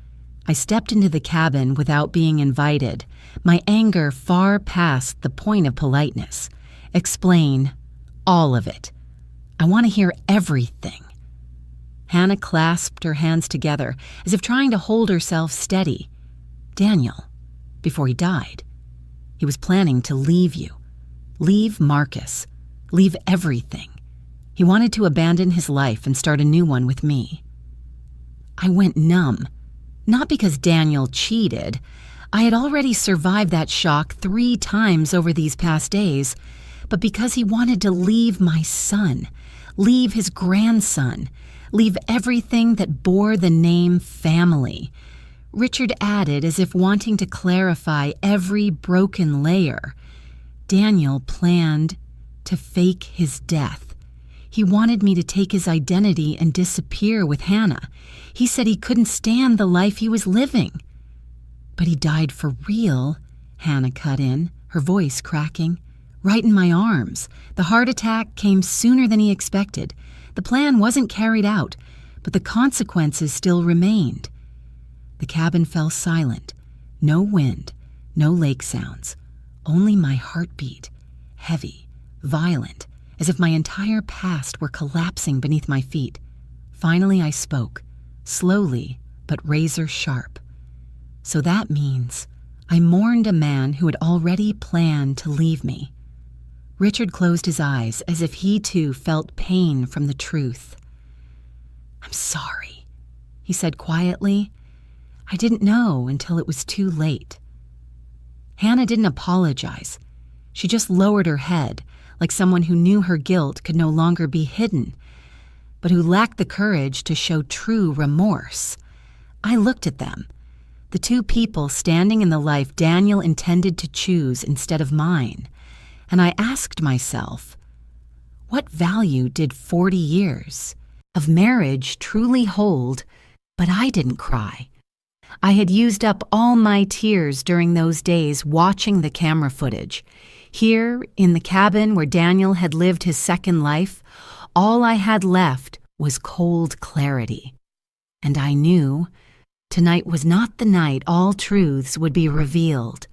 I stepped into the cabin without being invited, my anger far past the point of politeness. "Explain all of it. I want to hear everything." Hannah clasped her hands together, as if trying to hold herself steady. "Daniel, before he died, he was planning to leave you. Leave Marcus. Leave everything. He wanted to abandon his life and start a new one with me." I went numb. Not because Daniel cheated. I had already survived that shock 3 times over these past days, but because he wanted to leave my son, leave his grandson, leave everything that bore the name family. Richard added, as if wanting to clarify every broken layer. Daniel planned to fake his death. He wanted me to take his identity and disappear with Hannah. He said he couldn't stand the life he was living. "But he died for real," Hannah cut in, her voice cracking. "Right in my arms. The heart attack came sooner than he expected. The plan wasn't carried out, but the consequences still remained." The cabin fell silent. No wind, no lake sounds. Only my heartbeat, heavy, violent, as if my entire past were collapsing beneath my feet. Finally I spoke, slowly but razor sharp. "So that means I mourned a man who had already planned to leave me." Richard closed his eyes as if he too felt pain from the truth. "I'm sorry," he said quietly. "I didn't know until it was too late." Hannah didn't apologize. She just lowered her head, like someone who knew her guilt could no longer be hidden, but who lacked the courage to show true remorse. I looked at them, the 2 people standing in the life Daniel intended to choose instead of mine, and I asked myself, what value did 40 years of marriage truly hold? But I didn't cry. I had used up all my tears during those days watching the camera footage. Here, in the cabin where Daniel had lived his second life, all I had left was cold clarity. And I knew tonight was not the night all truths would be revealed,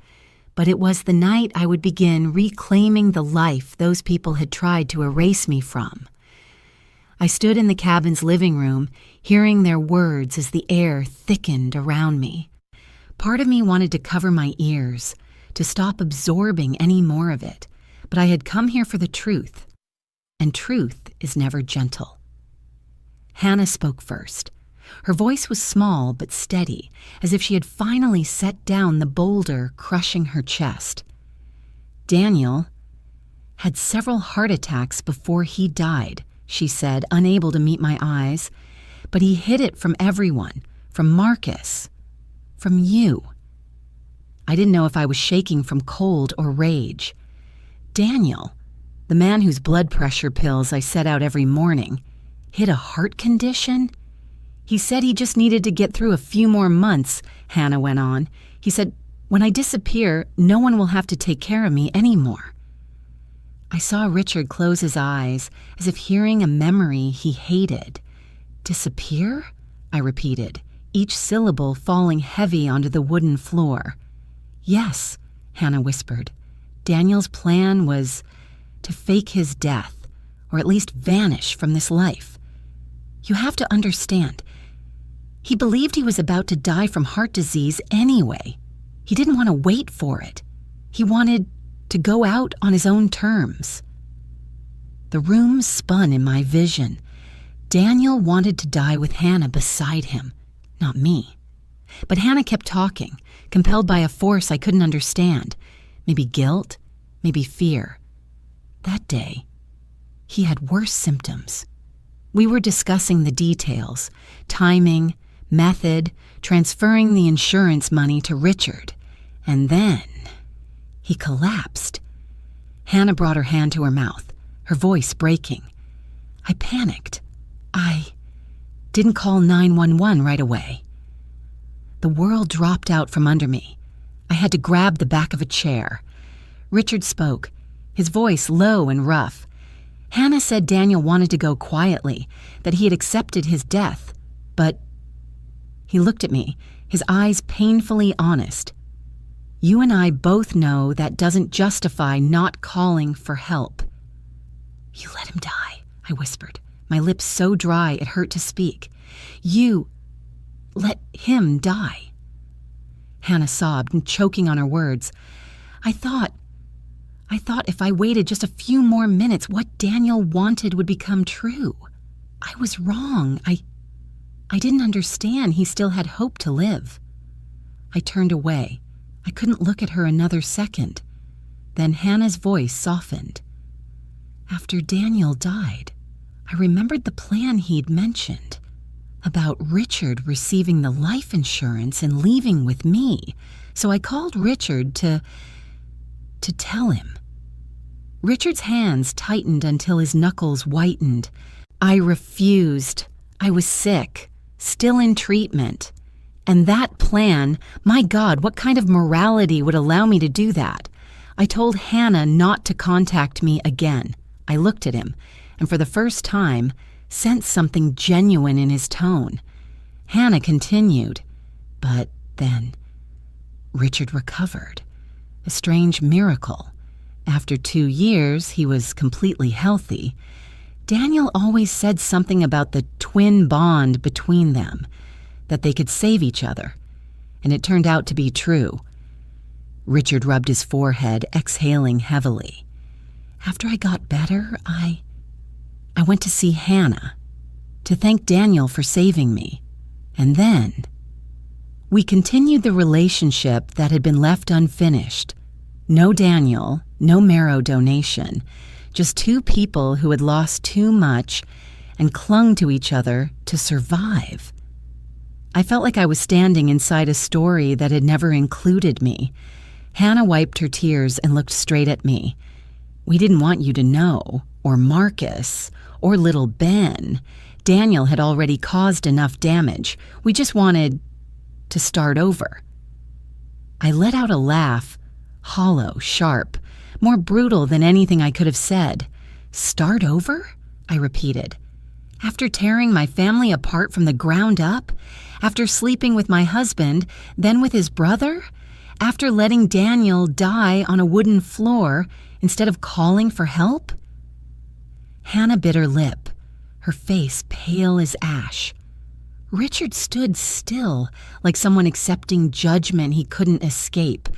but it was the night I would begin reclaiming the life those people had tried to erase me from. I stood in the cabin's living room, hearing their words as the air thickened around me. Part of me wanted to cover my ears, to stop absorbing any more of it, but I had come here for the truth, and truth is never gentle. Hannah spoke first. Her voice was small but steady, as if she had finally set down the boulder crushing her chest. Daniel had several heart attacks before he died, she said, unable to meet my eyes, but he hid it from everyone, from Marcus, from you. I didn't know if I was shaking from cold or rage. Daniel, the man whose blood pressure pills I set out every morning, hid a heart condition? He said he just needed to get through a few more months, Hannah went on. He said, when I disappear, no one will have to take care of me anymore. I saw Richard close his eyes, as if hearing a memory he hated. Disappear? I repeated, each syllable falling heavy onto the wooden floor. Yes, Hannah whispered. Daniel's plan was to fake his death, or at least vanish from this life. You have to understand, he believed he was about to die from heart disease anyway. He didn't want to wait for it. He wanted to go out on his own terms. The room spun in my vision. Daniel wanted to die with Hannah beside him, not me. But Hannah kept talking, compelled by a force I couldn't understand. Maybe guilt, maybe fear. That day, he had worse symptoms. We were discussing the details, timing, method, transferring the insurance money to Richard. And then he collapsed. Hannah brought her hand to her mouth, her voice breaking. I panicked. I didn't call 911 right away. The world dropped out from under me. I had to grab the back of a chair. Richard spoke, his voice low and rough. Hannah said Daniel wanted to go quietly, that he had accepted his death, but he looked at me, his eyes painfully honest. You and I both know that doesn't justify not calling for help. You let him die, I whispered, my lips so dry it hurt to speak. You let him die. Hannah sobbed, choking on her words. I thought if I waited just a few more minutes, what Daniel wanted would become true. I was wrong. I didn't understand he still had hope to live. I turned away. I couldn't look at her another second. Then Hannah's voice softened. After Daniel died, I remembered the plan he'd mentioned about Richard receiving the life insurance and leaving with me. So I called Richard to tell him. Richard's hands tightened until his knuckles whitened. I refused. I was sick, still in treatment. And that plan, my God, what kind of morality would allow me to do that? I told Hannah not to contact me again. I looked at him, and for the first time, sensed something genuine in his tone. Hannah continued, but then Richard recovered. A strange miracle. After 2 years, he was completely healthy. Daniel always said something about the twin bond between them, that they could save each other, and it turned out to be true. Richard rubbed his forehead, exhaling heavily. After I got better, I went to see Hannah, to thank Daniel for saving me. And then we continued the relationship that had been left unfinished. No Daniel, no marrow donation, just two people who had lost too much and clung to each other to survive. I felt like I was standing inside a story that had never included me. Hannah wiped her tears and looked straight at me. We didn't want you to know, or Marcus, or little Ben. Daniel had already caused enough damage. We just wanted to start over. I let out a laugh, hollow, sharp, more brutal than anything I could have said. Start over? I repeated. After tearing my family apart from the ground up? After sleeping with my husband, then with his brother? After letting Daniel die on a wooden floor instead of calling for help? Hannah bit her lip, her face pale as ash. Richard stood still, like someone accepting judgment he couldn't escape,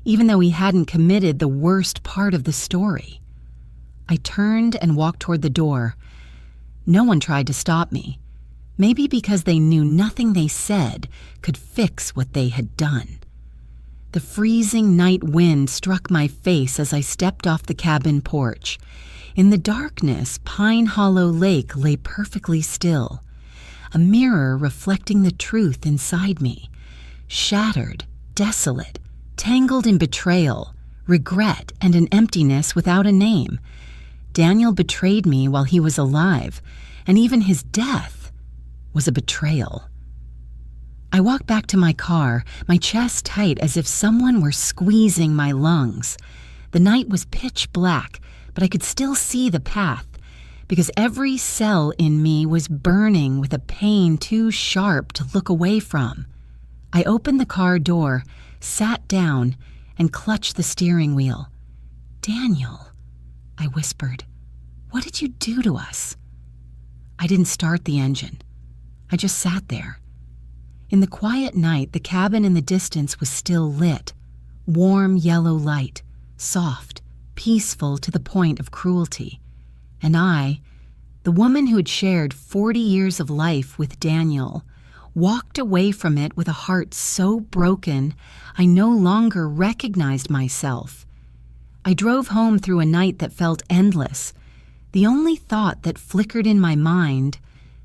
even though he hadn't committed the worst part of the story. I turned and walked toward the door. No one tried to stop me, maybe because they knew nothing they said could fix what they had done. The freezing night wind struck my face as I stepped off the cabin porch. In the darkness, Pine Hollow Lake lay perfectly still, a mirror reflecting the truth inside me, shattered, desolate, tangled in betrayal, regret, and an emptiness without a name. Daniel betrayed me while he was alive, and even his death was a betrayal. I walked back to my car, my chest tight as if someone were squeezing my lungs. The night was pitch black, but I could still see the path, because every cell in me was burning with a pain too sharp to look away from. I opened the car door, sat down, and clutched the steering wheel. "Daniel," I whispered, "what did you do to us?" I didn't start the engine. I just sat there. In the quiet night, the cabin in the distance was still lit, warm yellow light, soft, peaceful to the point of cruelty. And I, the woman who had shared 40 years of life with Daniel, walked away from it with a heart so broken I no longer recognized myself. I drove home through a night that felt endless. The only thought that flickered in my mind,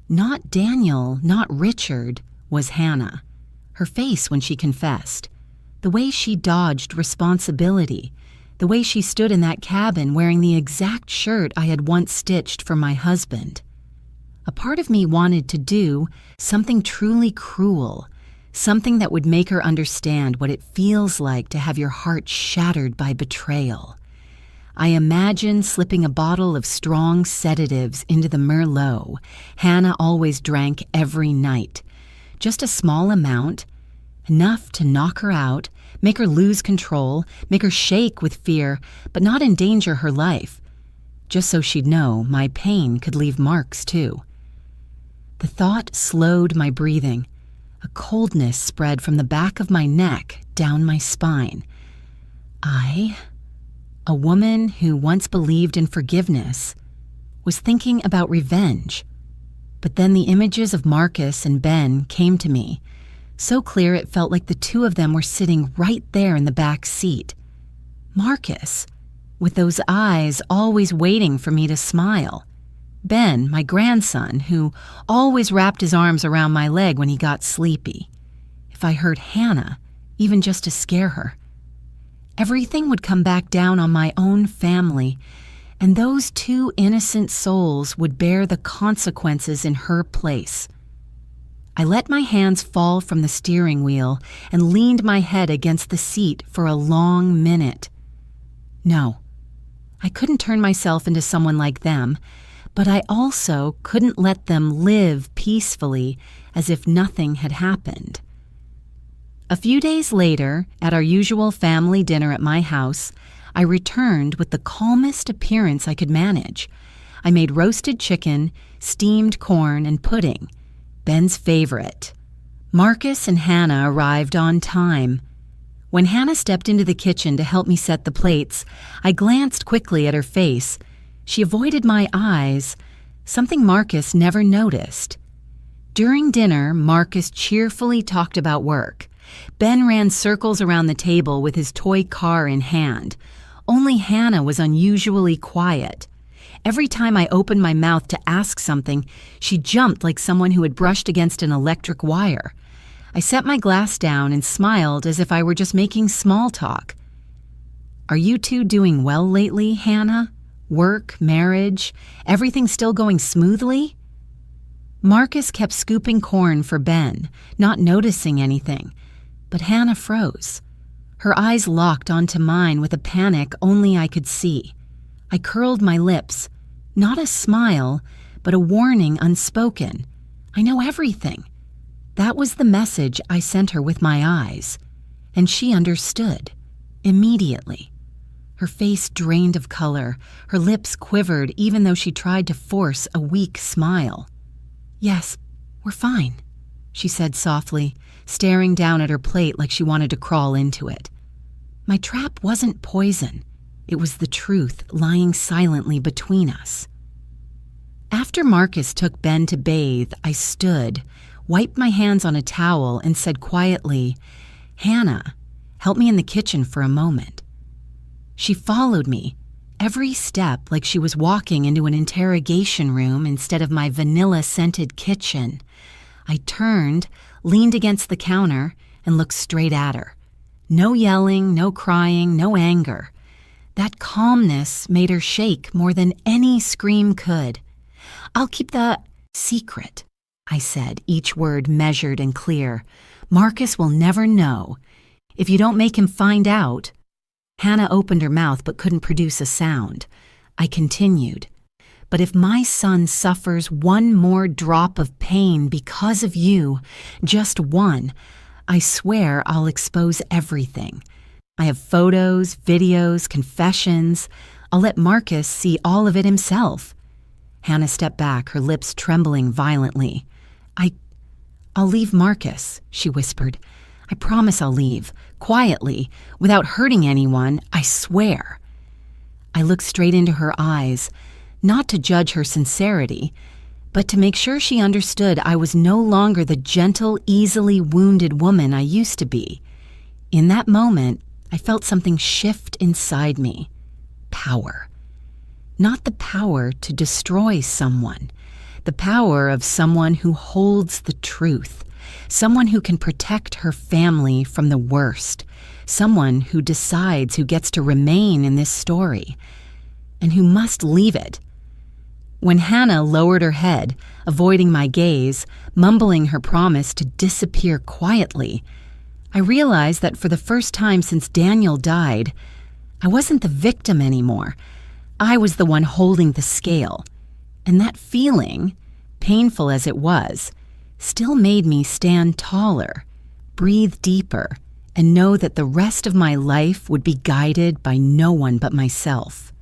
not Daniel, not Richard, was Hannah. Her face when she confessed. The way she dodged responsibility. The way she stood in that cabin wearing the exact shirt I had once stitched for my husband. A part of me wanted to do something truly cruel, something that would make her understand what it feels like to have your heart shattered by betrayal. I imagined slipping a bottle of strong sedatives into the Merlot Hannah always drank every night. Just a small amount, enough to knock her out, make her lose control, make her shake with fear, but not endanger her life, just so she'd know my pain could leave marks too. The thought slowed my breathing. A coldness spread from the back of my neck down my spine. I, a woman who once believed in forgiveness, was thinking about revenge. But then the images of Marcus and Ben came to me, so clear it felt like the two of them were sitting right there in the back seat. Marcus, with those eyes always waiting for me to smile. Ben, my grandson, who always wrapped his arms around my leg when he got sleepy. If I hurt Hannah, even just to scare her, everything would come back down on my own family, and those two innocent souls would bear the consequences in her place. I let my hands fall from the steering wheel and leaned my head against the seat for a long minute. No, I couldn't turn myself into someone like them, but I also couldn't let them live peacefully as if nothing had happened. A few days later, at our usual family dinner at my house, I returned with the calmest appearance I could manage. I made roasted chicken, steamed corn, and pudding, Ben's favorite. Marcus and Hannah arrived on time. When Hannah stepped into the kitchen to help me set the plates, I glanced quickly at her face. She avoided my eyes, something Marcus never noticed. During dinner, Marcus cheerfully talked about work. Ben ran circles around the table with his toy car in hand. Only Hannah was unusually quiet. Every time I opened my mouth to ask something, she jumped like someone who had brushed against an electric wire. I set my glass down and smiled as if I were just making small talk. "Are you two doing well lately, Hannah? Work, marriage, everything still going smoothly?" Marcus kept scooping corn for Ben, not noticing anything, but Hannah froze. Her eyes locked onto mine with a panic only I could see. I curled my lips, not a smile, but a warning unspoken. I know everything. That was the message I sent her with my eyes, and she understood, immediately. Her face drained of color, her lips quivered even though she tried to force a weak smile. "Yes, we're fine," she said softly, staring down at her plate like she wanted to crawl into it. My trap wasn't poison. It was the truth lying silently between us. After Marcus took Ben to bathe, I stood, wiped my hands on a towel, and said quietly, "Hannah, help me in the kitchen for a moment." She followed me, every step like she was walking into an interrogation room instead of my vanilla-scented kitchen. I turned, leaned against the counter, and looked straight at her. No yelling, no crying, no anger. That calmness made her shake more than any scream could. "I'll keep the secret," I said, each word measured and clear. "Marcus will never know. If you don't make him find out—" Hannah opened her mouth but couldn't produce a sound. I continued, "But if my son suffers one more drop of pain because of you, just one, I swear I'll expose everything. I have photos, videos, confessions. I'll let Marcus see all of it himself." Hannah stepped back, her lips trembling violently. I'll leave Marcus," she whispered. "I promise I'll leave, quietly, without hurting anyone, I swear." I looked straight into her eyes, not to judge her sincerity, but to make sure she understood I was no longer the gentle, easily wounded woman I used to be. In that moment, I felt something shift inside me. Power. Not the power to destroy someone, the power of someone who holds the truth, someone who can protect her family from the worst, someone who decides who gets to remain in this story, and who must leave it. When Hannah lowered her head, avoiding my gaze, mumbling her promise to disappear quietly, I realized that for the first time since Daniel died, I wasn't the victim anymore. I was the one holding the scale. And that feeling, painful as it was, still made me stand taller, breathe deeper, and know that the rest of my life would be guided by no one but myself.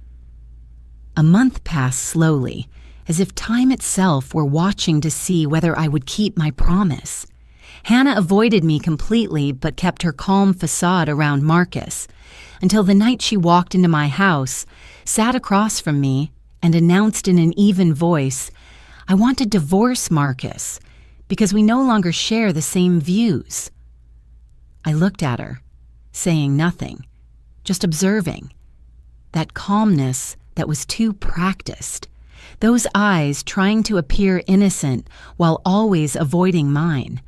A month passed slowly, as if time itself were watching to see whether I would keep my promise. Hannah avoided me completely but kept her calm facade around Marcus, until the night she walked into my house, sat across from me, and announced in an even voice, "I want to divorce Marcus, because we no longer share the same views." I looked at her, saying nothing, just observing. That calmness that was too practiced, those eyes trying to appear innocent while always avoiding mine,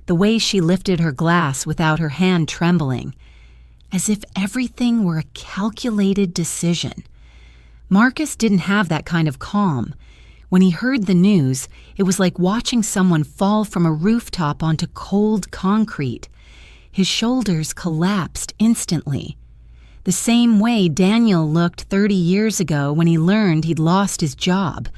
the way she lifted her glass without her hand trembling, as if everything were a calculated decision. Marcus didn't have that kind of calm. When he heard the news, it was like watching someone fall from a rooftop onto cold concrete. His shoulders collapsed instantly. The same way Daniel looked 30 years ago when he learned he'd lost his job.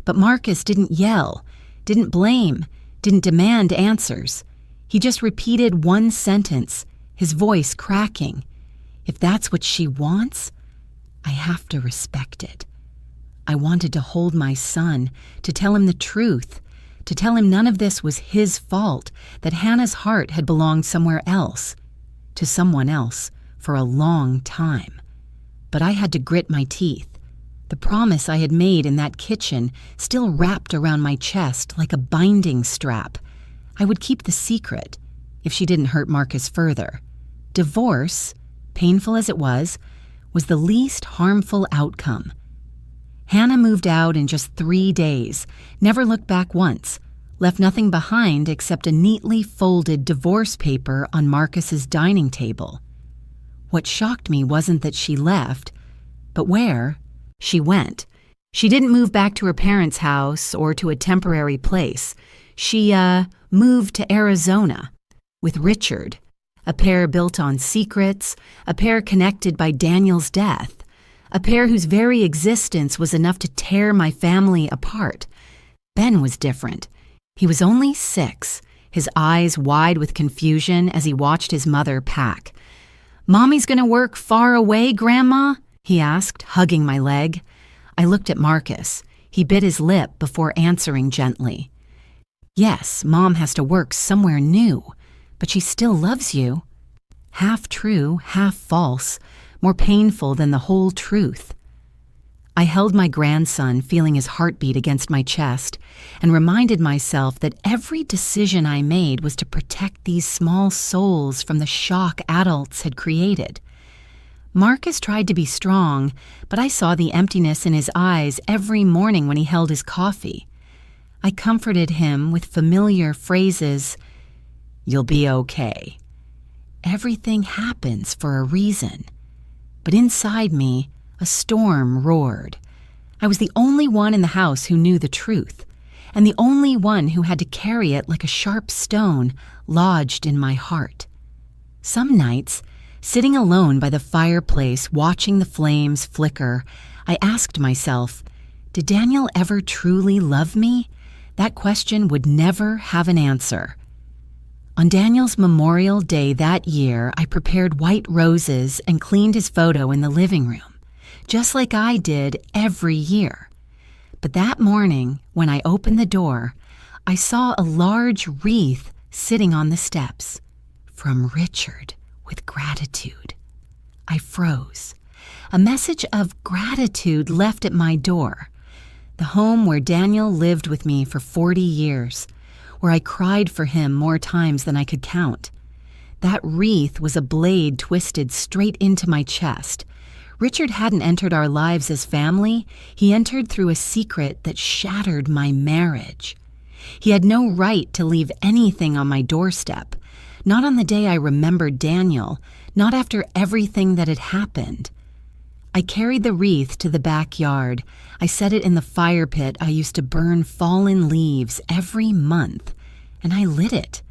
But Marcus didn't yell, didn't blame, didn't demand answers. He just repeated one sentence, his voice cracking. "If that's what she wants, I have to respect it." I wanted to hold my son, to tell him the truth, to tell him none of this was his fault, that Hannah's heart had belonged somewhere else, to someone else, for a long time. But I had to grit my teeth. The promise I had made in that kitchen still wrapped around my chest like a binding strap. I would keep the secret, if she didn't hurt Marcus further. Divorce, painful as it was the least harmful outcome. Hannah moved out in just 3 days, never looked back once, left nothing behind except a neatly folded divorce paper on Marcus's dining table. What shocked me wasn't that she left, but where she went. She didn't move back to her parents' house or to a temporary place. She, moved to Arizona with Richard, a pair built on secrets, a pair connected by Daniel's death, a pair whose very existence was enough to tear my family apart. Ben was different. He was only 6, his eyes wide with confusion as he watched his mother pack. "Mommy's gonna work far away, Grandma?" he asked, hugging my leg. I looked at Marcus. He bit his lip before answering gently. "Yes, Mom has to work somewhere new, but she still loves you." Half true, half false, more painful than the whole truth. I held my grandson, feeling his heartbeat against my chest, and reminded myself that every decision I made was to protect these small souls from the shock adults had created. Marcus tried to be strong, but I saw the emptiness in his eyes every morning when he held his coffee. I comforted him with familiar phrases, "You'll be okay." Everything happens for a reason. But inside me, a storm roared. I was the only one in the house who knew the truth, and the only one who had to carry it like a sharp stone lodged in my heart. Some nights, sitting alone by the fireplace watching the flames flicker, I asked myself, did Daniel ever truly love me? That question would never have an answer. On Daniel's Memorial Day that year, I prepared white roses and cleaned his photo in the living room, just like I did every year. But that morning, when I opened the door, I saw a large wreath sitting on the steps. From Richard, with gratitude. I froze. A message of gratitude left at my door. The home where Daniel lived with me for 40 years, where I cried for him more times than I could count. That wreath was a blade twisted straight into my chest. Richard hadn't entered our lives as family. He entered through a secret that shattered my marriage. He had no right to leave anything on my doorstep. Not on the day I remembered Daniel, not after everything that had happened. I carried the wreath to the backyard. I set it in the fire pit I used to burn fallen leaves every month, and I lit it.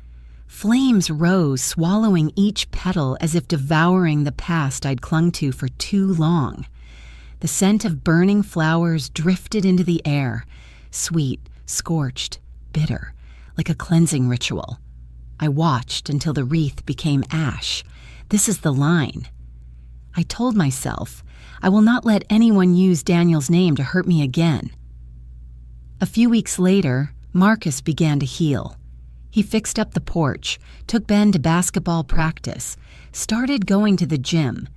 Flames rose, swallowing each petal as if devouring the past I'd clung to for too long. The scent of burning flowers drifted into the air, sweet, scorched, bitter, like a cleansing ritual. I watched until the wreath became ash. This is the line. I told myself, I will not let anyone use Daniel's name to hurt me again. A few weeks later, Marcus began to heal. He fixed up the porch, took Ben to basketball practice, started going to the gym,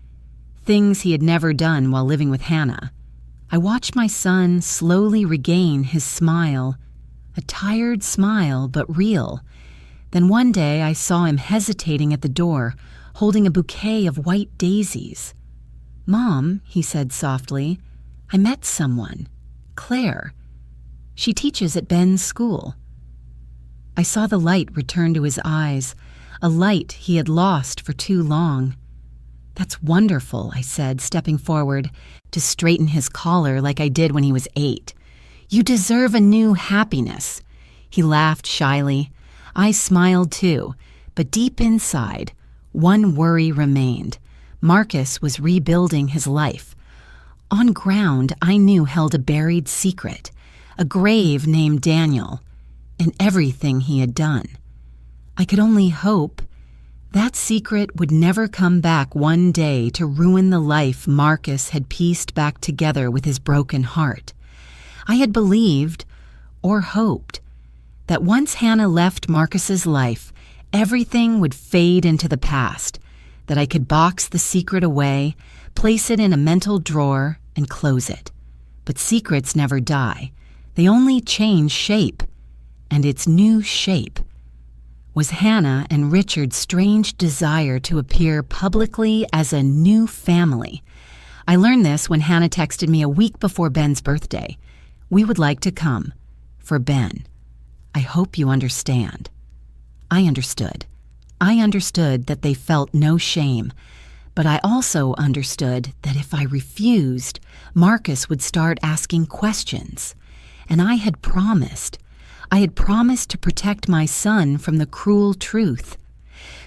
things he had never done while living with Hannah. I watched my son slowly regain his smile, a tired smile but real. Then one day I saw him hesitating at the door, holding a bouquet of white daisies. "Mom," he said softly, "I met someone. Claire. She teaches at Ben's school." I saw the light return to his eyes, a light he had lost for too long. "That's wonderful," I said, stepping forward to straighten his collar like I did when he was 8. "You deserve a new happiness." He laughed shyly. I smiled too, but deep inside, one worry remained. Marcus was rebuilding his life. On ground I knew held a buried secret, a grave named Daniel, and everything he had done. I could only hope that secret would never come back one day to ruin the life Marcus had pieced back together with his broken heart. I had believed, or hoped, that once Hannah left Marcus's life, everything would fade into the past, that I could box the secret away, place it in a mental drawer, and close it. But secrets never die. They only change shape. And its new shape was Hannah and Richard's strange desire to appear publicly as a new family. I learned this when Hannah texted me a week before Ben's birthday. "We would like to come. For Ben. I hope you understand." I understood. I understood that they felt no shame. But I also understood that if I refused, Marcus would start asking questions. And I had promised to protect my son from the cruel truth.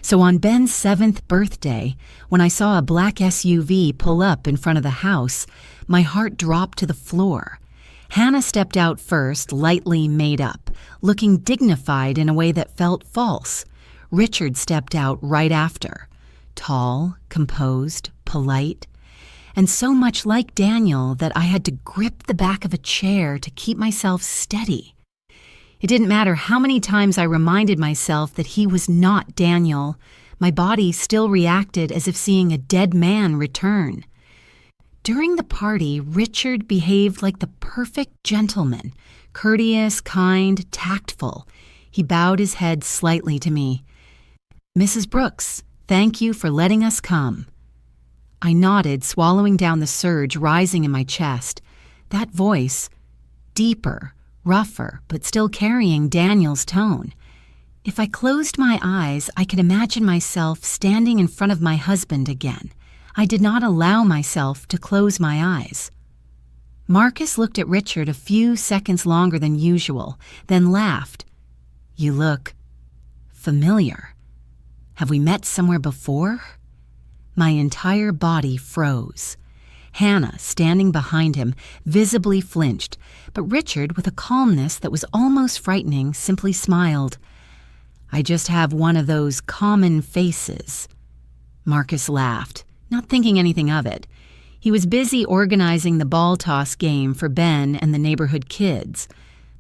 So on Ben's 7th birthday, when I saw a black SUV pull up in front of the house, my heart dropped to the floor. Hannah stepped out first, lightly made up, looking dignified in a way that felt false. Richard stepped out right after, tall, composed, polite, and so much like Daniel that I had to grip the back of a chair to keep myself steady. It didn't matter how many times I reminded myself that he was not Daniel. My body still reacted as if seeing a dead man return. During the party, Richard behaved like the perfect gentleman, courteous, kind, tactful. He bowed his head slightly to me. "Mrs. Brooks, thank you for letting us come." I nodded, swallowing down the surge rising in my chest. That voice, deeper, rougher, but still carrying Daniel's tone. If I closed my eyes, I could imagine myself standing in front of my husband again. I did not allow myself to close my eyes. Marcus looked at Richard a few seconds longer than usual, then laughed. "You look familiar. Have we met somewhere before?" My entire body froze. Hannah, standing behind him, visibly flinched, but Richard, with a calmness that was almost frightening, simply smiled. "I just have one of those common faces." Marcus laughed, not thinking anything of it. He was busy organizing the ball toss game for Ben and the neighborhood kids,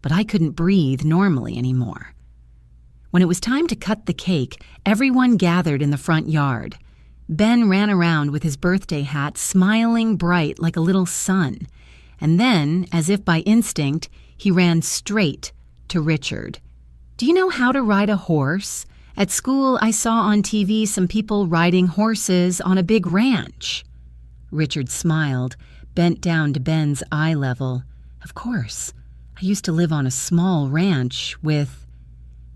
but I couldn't breathe normally anymore. When it was time to cut the cake, everyone gathered in the front yard. Ben ran around with his birthday hat, smiling bright like a little sun. And then, as if by instinct, he ran straight to Richard. "Do you know how to ride a horse? At school, I saw on TV some people riding horses on a big ranch." Richard smiled, bent down to Ben's eye level. "Of course. I used to live on a small ranch with..."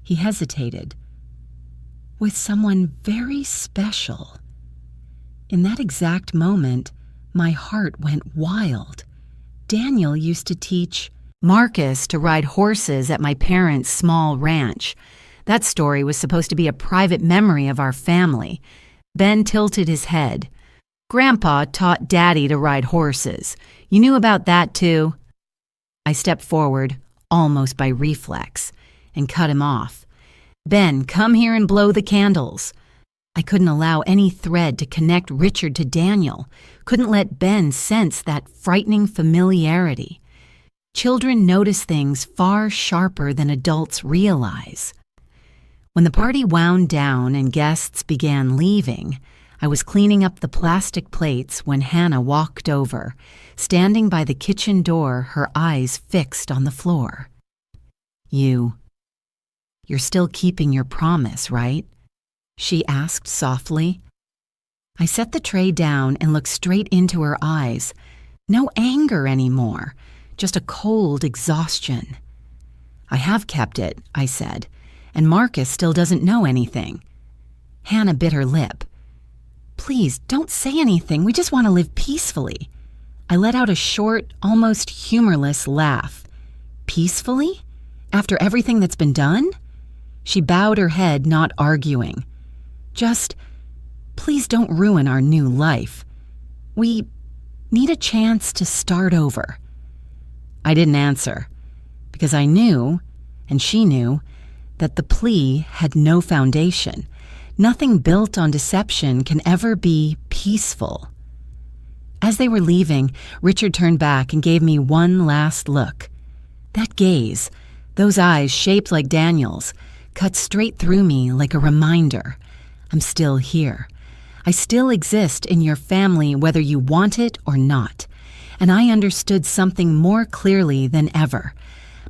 He hesitated. "With someone very special." In that exact moment, my heart went wild. Daniel used to teach Marcus to ride horses at my parents' small ranch. That story was supposed to be a private memory of our family. Ben tilted his head. "Grandpa taught Daddy to ride horses. You knew about that too?" I stepped forward, almost by reflex, and cut him off. "Ben, come here and blow the candles." I couldn't allow any thread to connect Richard to Daniel, couldn't let Ben sense that frightening familiarity. Children notice things far sharper than adults realize. When the party wound down and guests began leaving, I was cleaning up the plastic plates when Hannah walked over, standing by the kitchen door, her eyes fixed on the floor. You're still keeping your promise, right?" she asked softly. I set the tray down and looked straight into her eyes. No anger anymore, just a cold exhaustion. "I have kept it," I said, "and Marcus still doesn't know anything." Hannah bit her lip. "Please, don't say anything. We just want to live peacefully." I let out a short, almost humorless laugh. "Peacefully? After everything that's been done?" She bowed her head, not arguing. "Just, please don't ruin our new life. We need a chance to start over." I didn't answer, because I knew, and she knew, that the plea had no foundation. Nothing built on deception can ever be peaceful. As they were leaving, Richard turned back and gave me one last look. That gaze, those eyes shaped like Daniel's, cut straight through me like a reminder. I'm still here. I still exist in your family whether you want it or not. And I understood something more clearly than ever.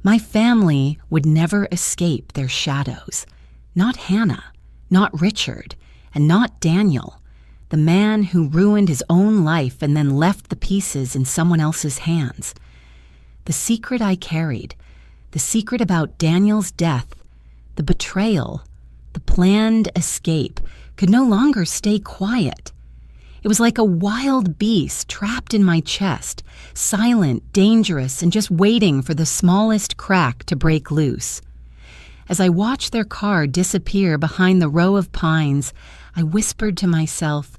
My family would never escape their shadows. Not Hannah, not Richard, and not Daniel, the man who ruined his own life and then left the pieces in someone else's hands. The secret I carried, the secret about Daniel's death, the betrayal, the planned escape, could no longer stay quiet. It was like a wild beast trapped in my chest, silent, dangerous, and just waiting for the smallest crack to break loose. As I watched their car disappear behind the row of pines, I whispered to myself,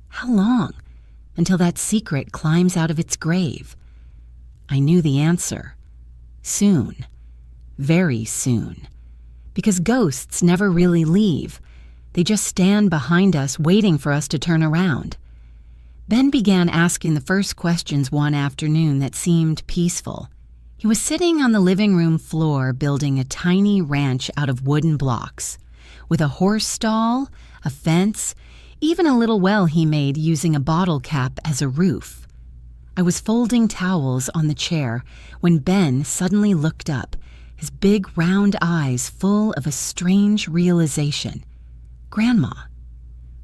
how long until that secret climbs out of its grave? I knew the answer. Soon. Very soon. Because ghosts never really leave. They just stand behind us waiting for us to turn around. Ben began asking the first questions one afternoon that seemed peaceful. He was sitting on the living room floor building a tiny ranch out of wooden blocks, with a horse stall, a fence, even a little well he made using a bottle cap as a roof. I was folding towels on the chair when Ben suddenly looked up, his big round eyes full of a strange realization. Grandma,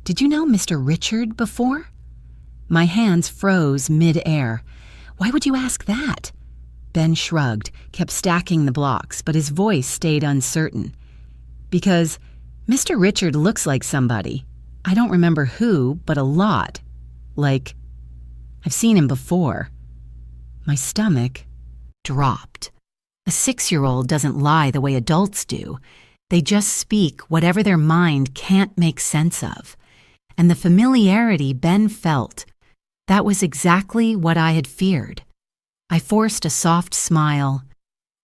did you know Mr. Richard before? My hands froze mid-air. Why would you ask that? Ben shrugged, kept stacking the blocks, but his voice stayed uncertain. Because Mr. Richard looks like somebody. I don't remember who, but a lot. Like, I've seen him before. My stomach dropped. A 6-year-old doesn't lie the way adults do. They just speak whatever their mind can't make sense of. And the familiarity Ben felt, that was exactly what I had feared. I forced a soft smile.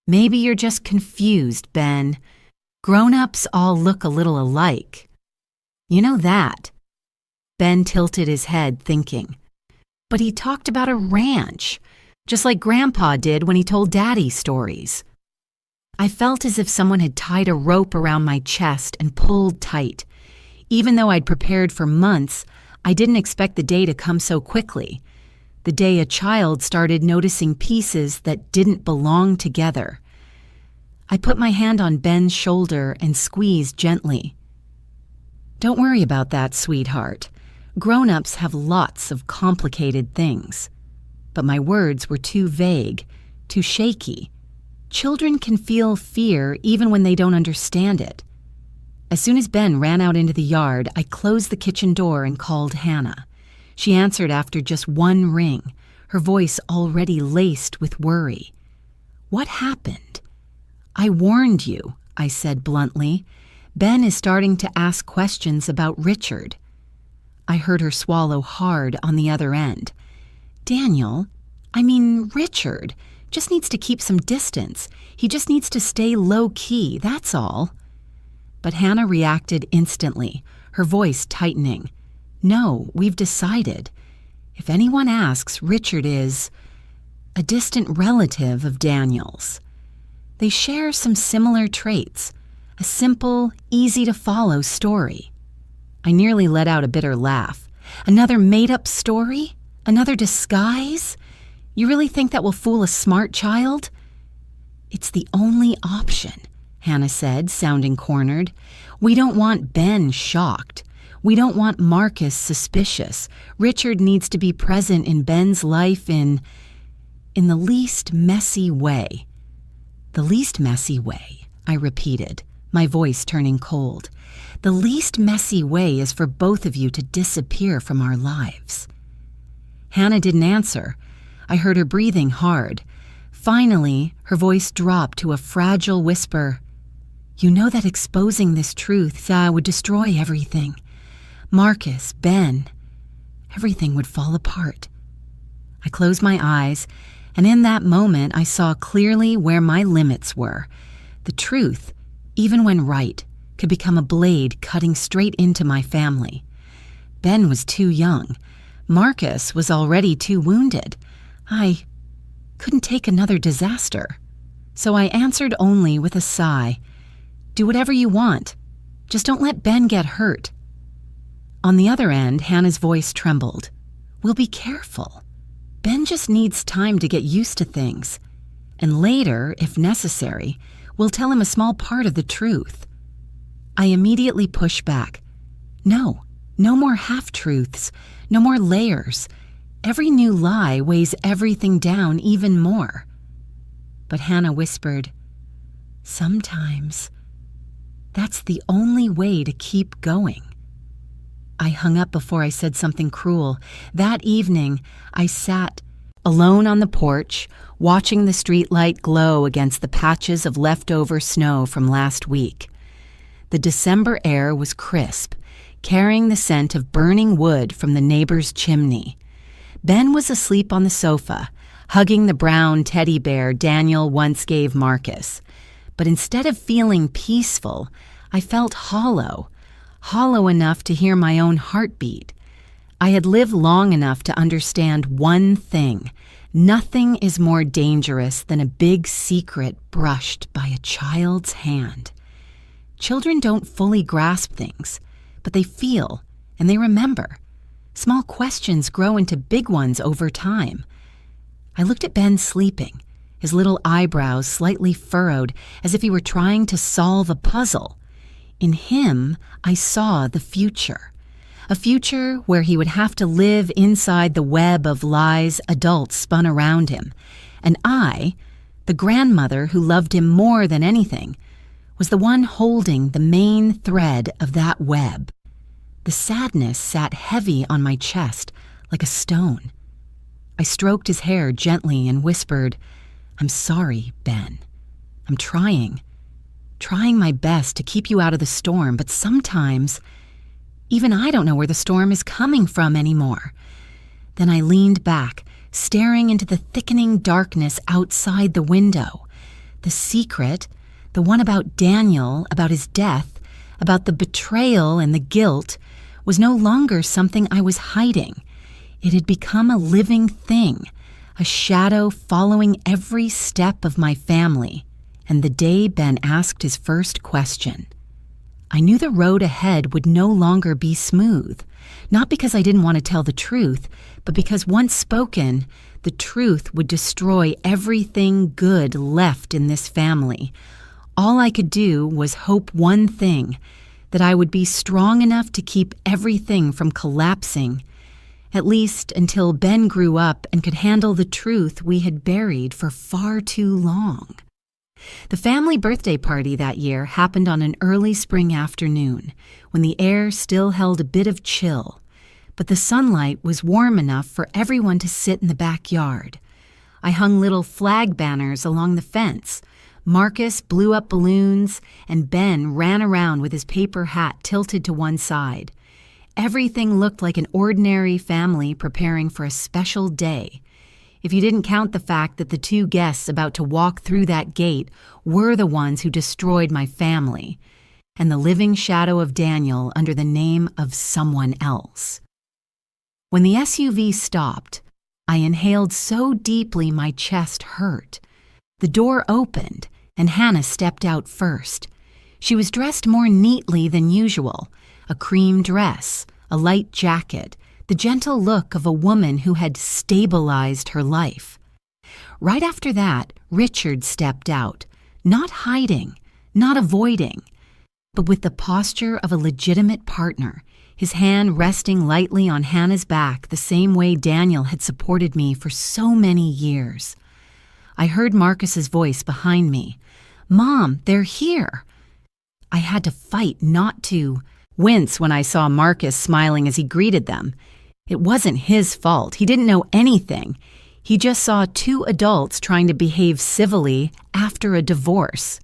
Maybe you're just confused, Ben. Grown-ups all look a little alike. You know that. Ben tilted his head, thinking. But he talked about a ranch, just like Grandpa did when he told Daddy stories. I felt as if someone had tied a rope around my chest and pulled tight. Even though I'd prepared for months, I didn't expect the day to come so quickly. The day a child started noticing pieces that didn't belong together. I put my hand on Ben's shoulder and squeezed gently. Don't worry about that, sweetheart. Grown-ups have lots of complicated things. But my words were too vague, too shaky. Children can feel fear even when they don't understand it. As soon as Ben ran out into the yard, I closed the kitchen door and called Hannah. She answered after just one ring, her voice already laced with worry. What happened? I warned you, I said bluntly. Ben is starting to ask questions about Richard. I heard her swallow hard on the other end. Richard, just needs to keep some distance. He just needs to stay low-key, that's all. But Hannah reacted instantly, her voice tightening. No, we've decided. If anyone asks, Richard is a distant relative of Daniel's. They share some similar traits, a simple, easy-to-follow story. I nearly let out a bitter laugh. Another made-up story? Another disguise? You really think that will fool a smart child? It's the only option, Hannah said, sounding cornered. We don't want Ben shocked. We don't want Marcus suspicious. Richard needs to be present in Ben's life in the least messy way. The least messy way, I repeated, my voice turning cold. The least messy way is for both of you to disappear from our lives. Hannah didn't answer. I heard her breathing hard. Finally, her voice dropped to a fragile whisper. You know that exposing this truth would destroy everything. Marcus, Ben, everything would fall apart. I closed my eyes, and in that moment I saw clearly where my limits were. The truth, even when right, could become a blade cutting straight into my family. Ben was too young. Marcus was already too wounded. I couldn't take another disaster. So I answered only with a sigh. Do whatever you want. Just don't let Ben get hurt. On the other end, Hannah's voice trembled. We'll be careful. Ben just needs time to get used to things. And later, if necessary, we'll tell him a small part of the truth. I immediately pushed back. No more half-truths, no more layers. Every new lie weighs everything down even more. But Hannah whispered, sometimes that's the only way to keep going. I hung up before I said something cruel. That evening, I sat alone on the porch, watching the streetlight glow against the patches of leftover snow from last week. The December air was crisp, carrying the scent of burning wood from the neighbor's chimney. Ben was asleep on the sofa, hugging the brown teddy bear Daniel once gave Marcus. But instead of feeling peaceful, I felt hollow enough to hear my own heartbeat. I had lived long enough to understand one thing. Nothing is more dangerous than a big secret brushed by a child's hand. Children don't fully grasp things, but they feel and they remember. Small questions grow into big ones over time. I looked at Ben sleeping, his little eyebrows slightly furrowed as if he were trying to solve a puzzle. In him, I saw the future. A future where he would have to live inside the web of lies adults spun around him. And I, the grandmother who loved him more than anything, was the one holding the main thread of that web. The sadness sat heavy on my chest like a stone. I stroked his hair gently and whispered, "I'm sorry, Ben. I'm trying my best to keep you out of the storm, but sometimes even I don't know where the storm is coming from anymore." Then I leaned back, staring into the thickening darkness outside the window. The secret, the one about Daniel, about his death, about the betrayal and the guilt, was no longer something I was hiding. It had become a living thing, a shadow following every step of my family. And the day Ben asked his first question, I knew the road ahead would no longer be smooth, not because I didn't want to tell the truth, but because once spoken, the truth would destroy everything good left in this family. All I could do was hope one thing, that I would be strong enough to keep everything from collapsing, at least until Ben grew up and could handle the truth we had buried for far too long. The family birthday party that year happened on an early spring afternoon, when the air still held a bit of chill, but the sunlight was warm enough for everyone to sit in the backyard. I hung little flag banners along the fence. Marcus blew up balloons, and Ben ran around with his paper hat tilted to one side. Everything looked like an ordinary family preparing for a special day. If you didn't count the fact that the two guests about to walk through that gate were the ones who destroyed my family, and the living shadow of Daniel under the name of someone else. When the SUV stopped, I inhaled so deeply my chest hurt. The door opened, and Hannah stepped out first. She was dressed more neatly than usual, a cream dress, a light jacket, the gentle look of a woman who had stabilized her life. Right after that, Richard stepped out, not hiding, not avoiding, but with the posture of a legitimate partner, his hand resting lightly on Hannah's back the same way Daniel had supported me for so many years. I heard Marcus's voice behind me. "Mom, they're here." I had to fight not to wince when I saw Marcus smiling as he greeted them. It wasn't his fault. He didn't know anything. He just saw two adults trying to behave civilly after a divorce.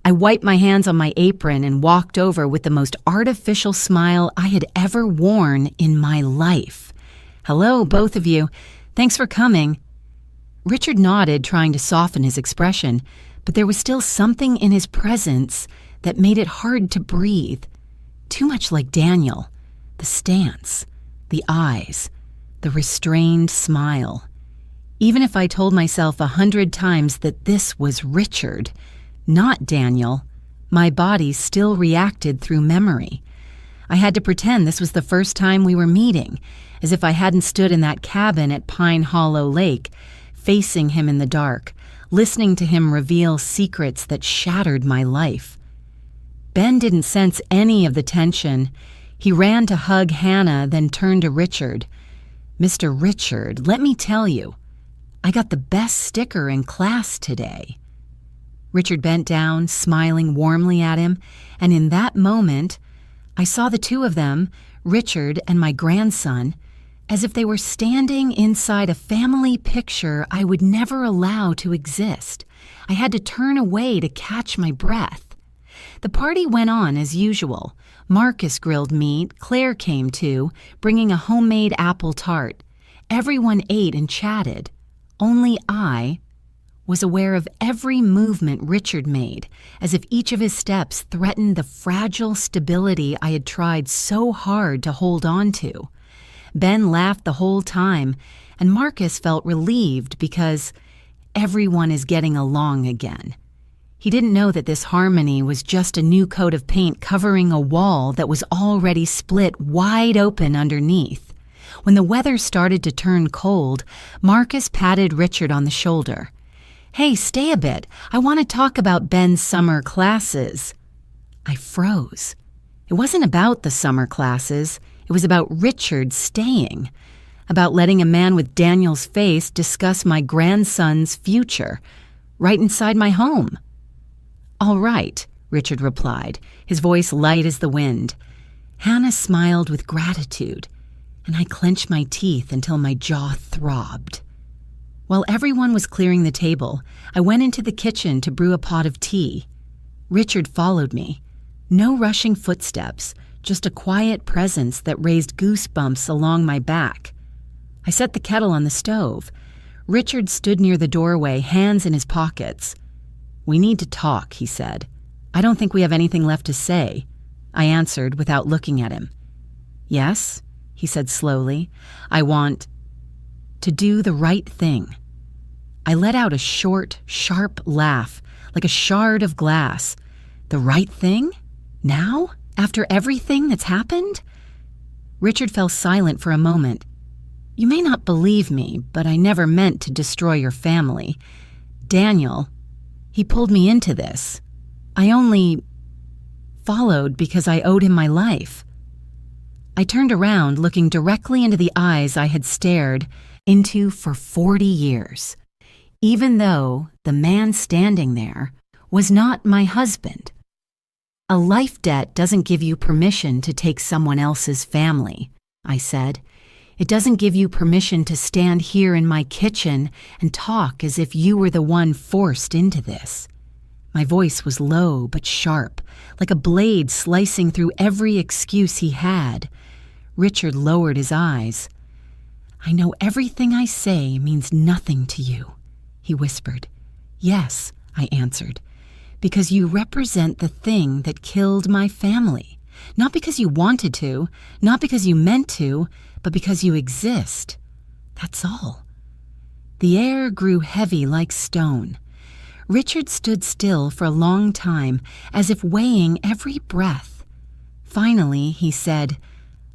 I wiped my hands on my apron and walked over with the most artificial smile I had ever worn in my life. "Hello, both of you. Thanks for coming." Richard nodded, trying to soften his expression, but there was still something in his presence that made it hard to breathe. Too much like Daniel. The stance, the eyes, the restrained smile. Even if I told myself 100 times that this was Richard, not Daniel, my body still reacted through memory. I had to pretend this was the first time we were meeting, as if I hadn't stood in that cabin at Pine Hollow Lake, facing him in the dark, listening to him reveal secrets that shattered my life. Ben didn't sense any of the tension. He ran to hug Hannah, then turned to Richard. "Mr. Richard, let me tell you, I got the best sticker in class today." Richard bent down, smiling warmly at him, and in that moment, I saw the two of them, Richard and my grandson, as if they were standing inside a family picture I would never allow to exist. I had to turn away to catch my breath. The party went on as usual. Marcus grilled meat, Claire came too, bringing a homemade apple tart. Everyone ate and chatted. Only I was aware of every movement Richard made, as if each of his steps threatened the fragile stability I had tried so hard to hold on to. Ben laughed the whole time, and Marcus felt relieved because everyone is getting along again. He didn't know that this harmony was just a new coat of paint covering a wall that was already split wide open underneath. When the weather started to turn cold, Marcus patted Richard on the shoulder. "Hey, stay a bit. I want to talk about Ben's summer classes." I froze. It wasn't about the summer classes. It was about Richard staying, about letting a man with Daniel's face discuss my grandson's future, right inside my home. "All right," Richard replied, his voice light as the wind. Hannah smiled with gratitude, and I clenched my teeth until my jaw throbbed. While everyone was clearing the table, I went into the kitchen to brew a pot of tea. Richard followed me. No rushing footsteps, just a quiet presence that raised goosebumps along my back. I set the kettle on the stove. Richard stood near the doorway, hands in his pockets. "We need to talk," he said. "I don't think we have anything left to say," I answered without looking at him. "Yes," he said slowly. "I want to do the right thing." I let out a short, sharp laugh, like a shard of glass. The right thing? Now? After everything that's happened? Richard fell silent for a moment. "You may not believe me, but I never meant to destroy your family. Daniel, he pulled me into this. I only followed because I owed him my life." I turned around, looking directly into the eyes I had stared into for 40 years, even though the man standing there was not my husband. "A life debt doesn't give you permission to take someone else's family," I said. "It doesn't give you permission to stand here in my kitchen and talk as if you were the one forced into this." My voice was low but sharp, like a blade slicing through every excuse he had. Richard lowered his eyes. "I know everything I say means nothing to you," he whispered. "Yes," I answered, "because you represent the thing that killed my family. Not because you wanted to, not because you meant to, but because you exist. That's all." The air grew heavy like stone. Richard stood still for a long time, as if weighing every breath. Finally, he said,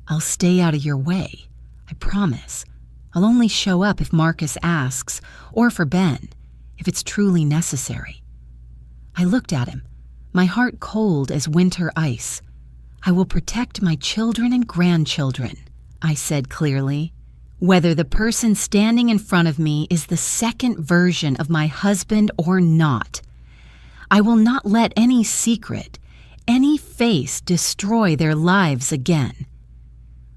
"I'll stay out of your way. I promise. I'll only show up if Marcus asks, or for Ben, if it's truly necessary." I looked at him, my heart cold as winter ice. "I will protect my children and grandchildren," I said clearly, "whether the person standing in front of me is the second version of my husband or not. I will not let any secret, any face destroy their lives again."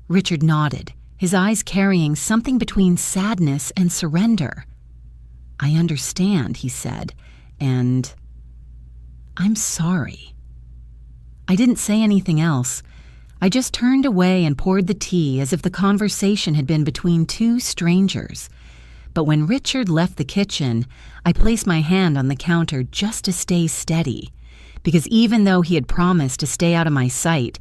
Richard nodded, his eyes carrying something between sadness and surrender. "I understand," he said, "and I'm sorry." I didn't say anything else. I just turned away and poured the tea as if the conversation had been between two strangers. But when Richard left the kitchen, I placed my hand on the counter just to stay steady, because even though he had promised to stay out of my sight,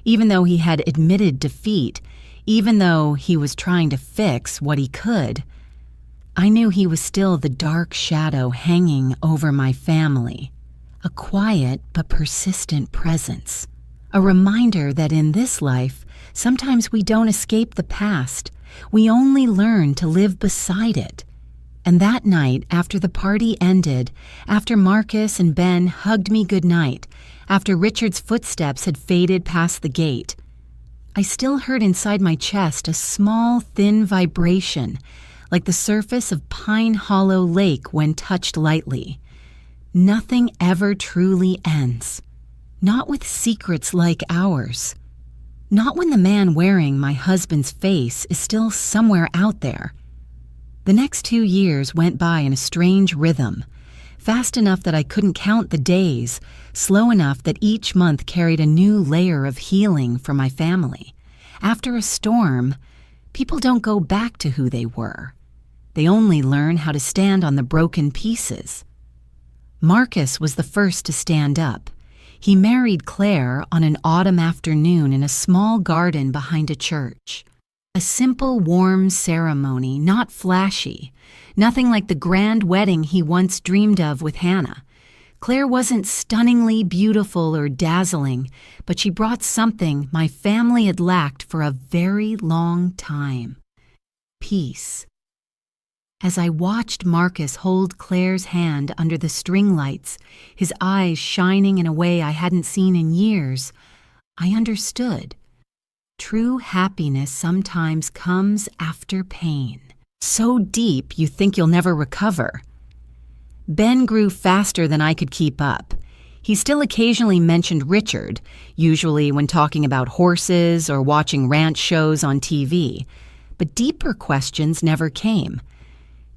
even though he had admitted defeat, even though he was trying to fix what he could, I knew he was still the dark shadow hanging over my family, a quiet but persistent presence, a reminder that in this life, sometimes we don't escape the past, we only learn to live beside it. And that night, after the party ended, after Marcus and Ben hugged me goodnight, after Richard's footsteps had faded past the gate, I still heard inside my chest a small, thin vibration, like the surface of Pine Hollow Lake when touched lightly. Nothing ever truly ends, not with secrets like ours. Not when the man wearing my husband's face is still somewhere out there. The next 2 years went by in a strange rhythm, fast enough that I couldn't count the days, slow enough that each month carried a new layer of healing for my family. After a storm, people don't go back to who they were. They only learn how to stand on the broken pieces. Marcus was the first to stand up. He married Claire on an autumn afternoon in a small garden behind a church. A simple, warm ceremony, not flashy, nothing like the grand wedding he once dreamed of with Hannah. Claire wasn't stunningly beautiful or dazzling, but she brought something my family had lacked for a very long time: peace. As I watched Marcus hold Claire's hand under the string lights, his eyes shining in a way I hadn't seen in years, I understood. True happiness sometimes comes after pain, so deep you think you'll never recover. Ben grew faster than I could keep up. He still occasionally mentioned Richard, usually when talking about horses or watching ranch shows on TV, but deeper questions never came.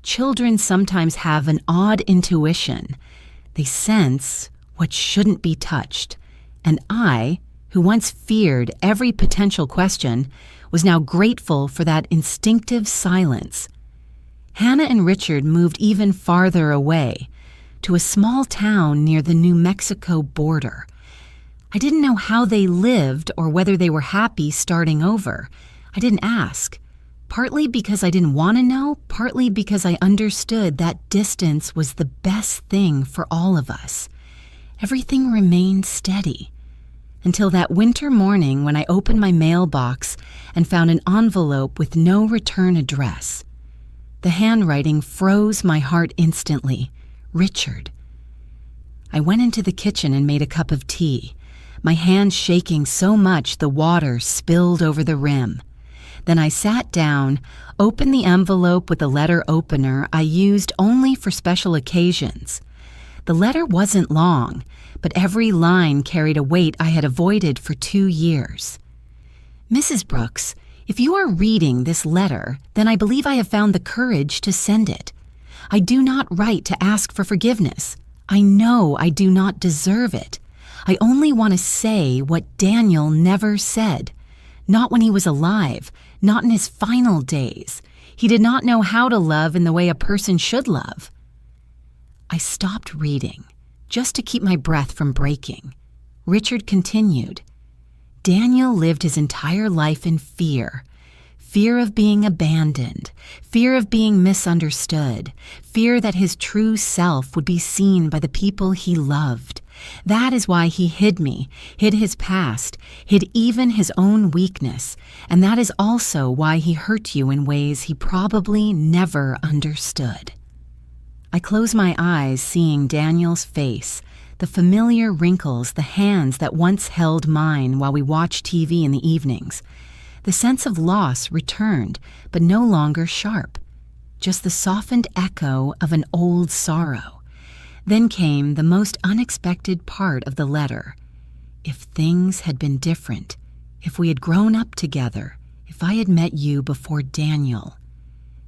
Children sometimes have an odd intuition. They sense what shouldn't be touched, and I, who once feared every potential question, was now grateful for that instinctive silence. Hannah and Richard moved even farther away, to a small town near the New Mexico border. I didn't know how they lived or whether they were happy starting over. I didn't ask. Partly because I didn't want to know, partly because I understood that distance was the best thing for all of us. Everything remained steady. Until that winter morning when I opened my mailbox and found an envelope with no return address. The handwriting froze my heart instantly. Richard. I went into the kitchen and made a cup of tea, my hand shaking so much the water spilled over the rim. Then I sat down, opened the envelope with a letter opener I used only for special occasions. The letter wasn't long, but every line carried a weight I had avoided for 2 years. Mrs. Brooks, if you are reading this letter, then I believe I have found the courage to send it. I do not write to ask for forgiveness. I know I do not deserve it. I only want to say what Daniel never said. Not when he was alive, not in his final days. He did not know how to love in the way a person should love. I stopped reading, just to keep my breath from breaking. Richard continued. Daniel lived his entire life in fear. Fear of being abandoned, fear of being misunderstood, fear that his true self would be seen by the people he loved. That is why he hid me, hid his past, hid even his own weakness, and that is also why he hurt you in ways he probably never understood. I close my eyes seeing Daniel's face, the familiar wrinkles, the hands that once held mine while we watched TV in the evenings. The sense of loss returned, but no longer sharp, just the softened echo of an old sorrow. Then came the most unexpected part of the letter. If things had been different, if we had grown up together, if I had met you before Daniel,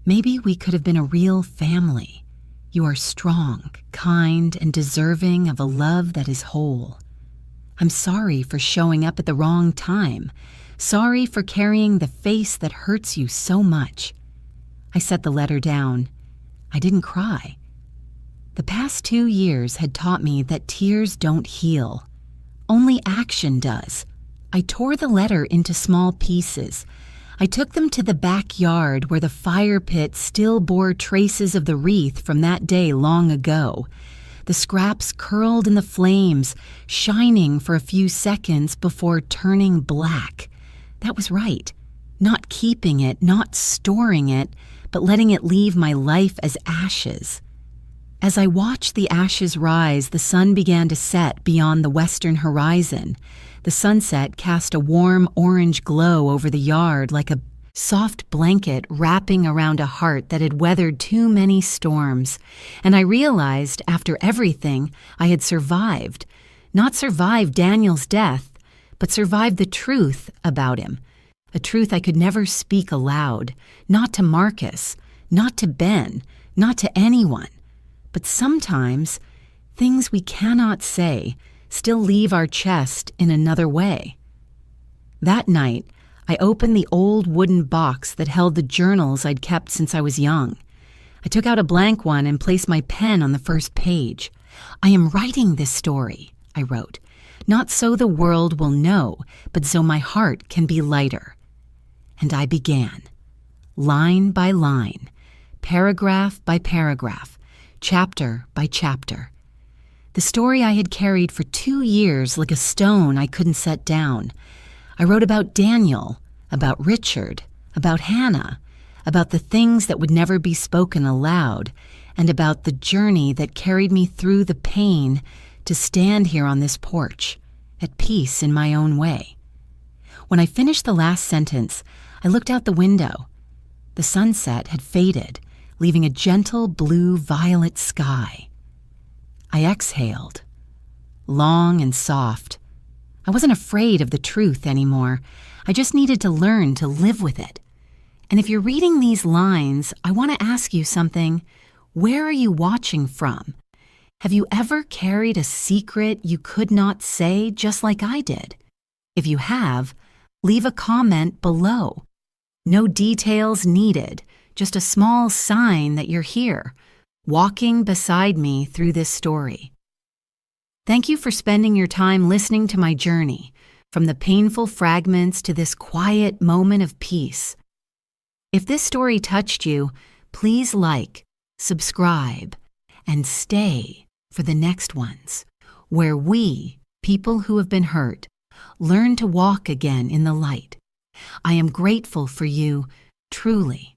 maybe we could have been a real family. You are strong, kind, and deserving of a love that is whole. I'm sorry for showing up at the wrong time. Sorry for carrying the face that hurts you so much. I set the letter down. I didn't cry. The past 2 years had taught me that tears don't heal. Only action does. I tore the letter into small pieces. I took them to the backyard where the fire pit still bore traces of the wreath from that day long ago. The scraps curled in the flames, shining for a few seconds before turning black. That was right. Not keeping it, not storing it, but letting it leave my life as ashes. As I watched the ashes rise, the sun began to set beyond the western horizon. The sunset cast a warm orange glow over the yard like a soft blanket wrapping around a heart that had weathered too many storms. And I realized, after everything, I had survived. Not survived Daniel's death, but survived the truth about him, a truth I could never speak aloud, not to Marcus, not to Ben, not to anyone. But sometimes, things we cannot say still leave our chest in another way. That night, I opened the old wooden box that held the journals I'd kept since I was young. I took out a blank one and placed my pen on the first page. "I am writing this story," I wrote, "not so the world will know, but so my heart can be lighter." And I began, line by line, paragraph by paragraph, chapter by chapter. The story I had carried for 2 years like a stone I couldn't set down. I wrote about Daniel, about Richard, about Hannah, about the things that would never be spoken aloud, and about the journey that carried me through the pain to stand here on this porch, at peace in my own way. When I finished the last sentence, I looked out the window. The sunset had faded, leaving a gentle blue-violet sky. I exhaled, long and soft. I wasn't afraid of the truth anymore. I just needed to learn to live with it. And if you're reading these lines, I want to ask you something. Where are you watching from? Have you ever carried a secret you could not say just like I did? If you have, leave a comment below. No details needed, just a small sign that you're here, walking beside me through this story. Thank you for spending your time listening to my journey, from the painful fragments to this quiet moment of peace. If this story touched you, please like, subscribe, and stay for the next ones, where we, people who have been hurt, learn to walk again in the light. I am grateful for you, truly.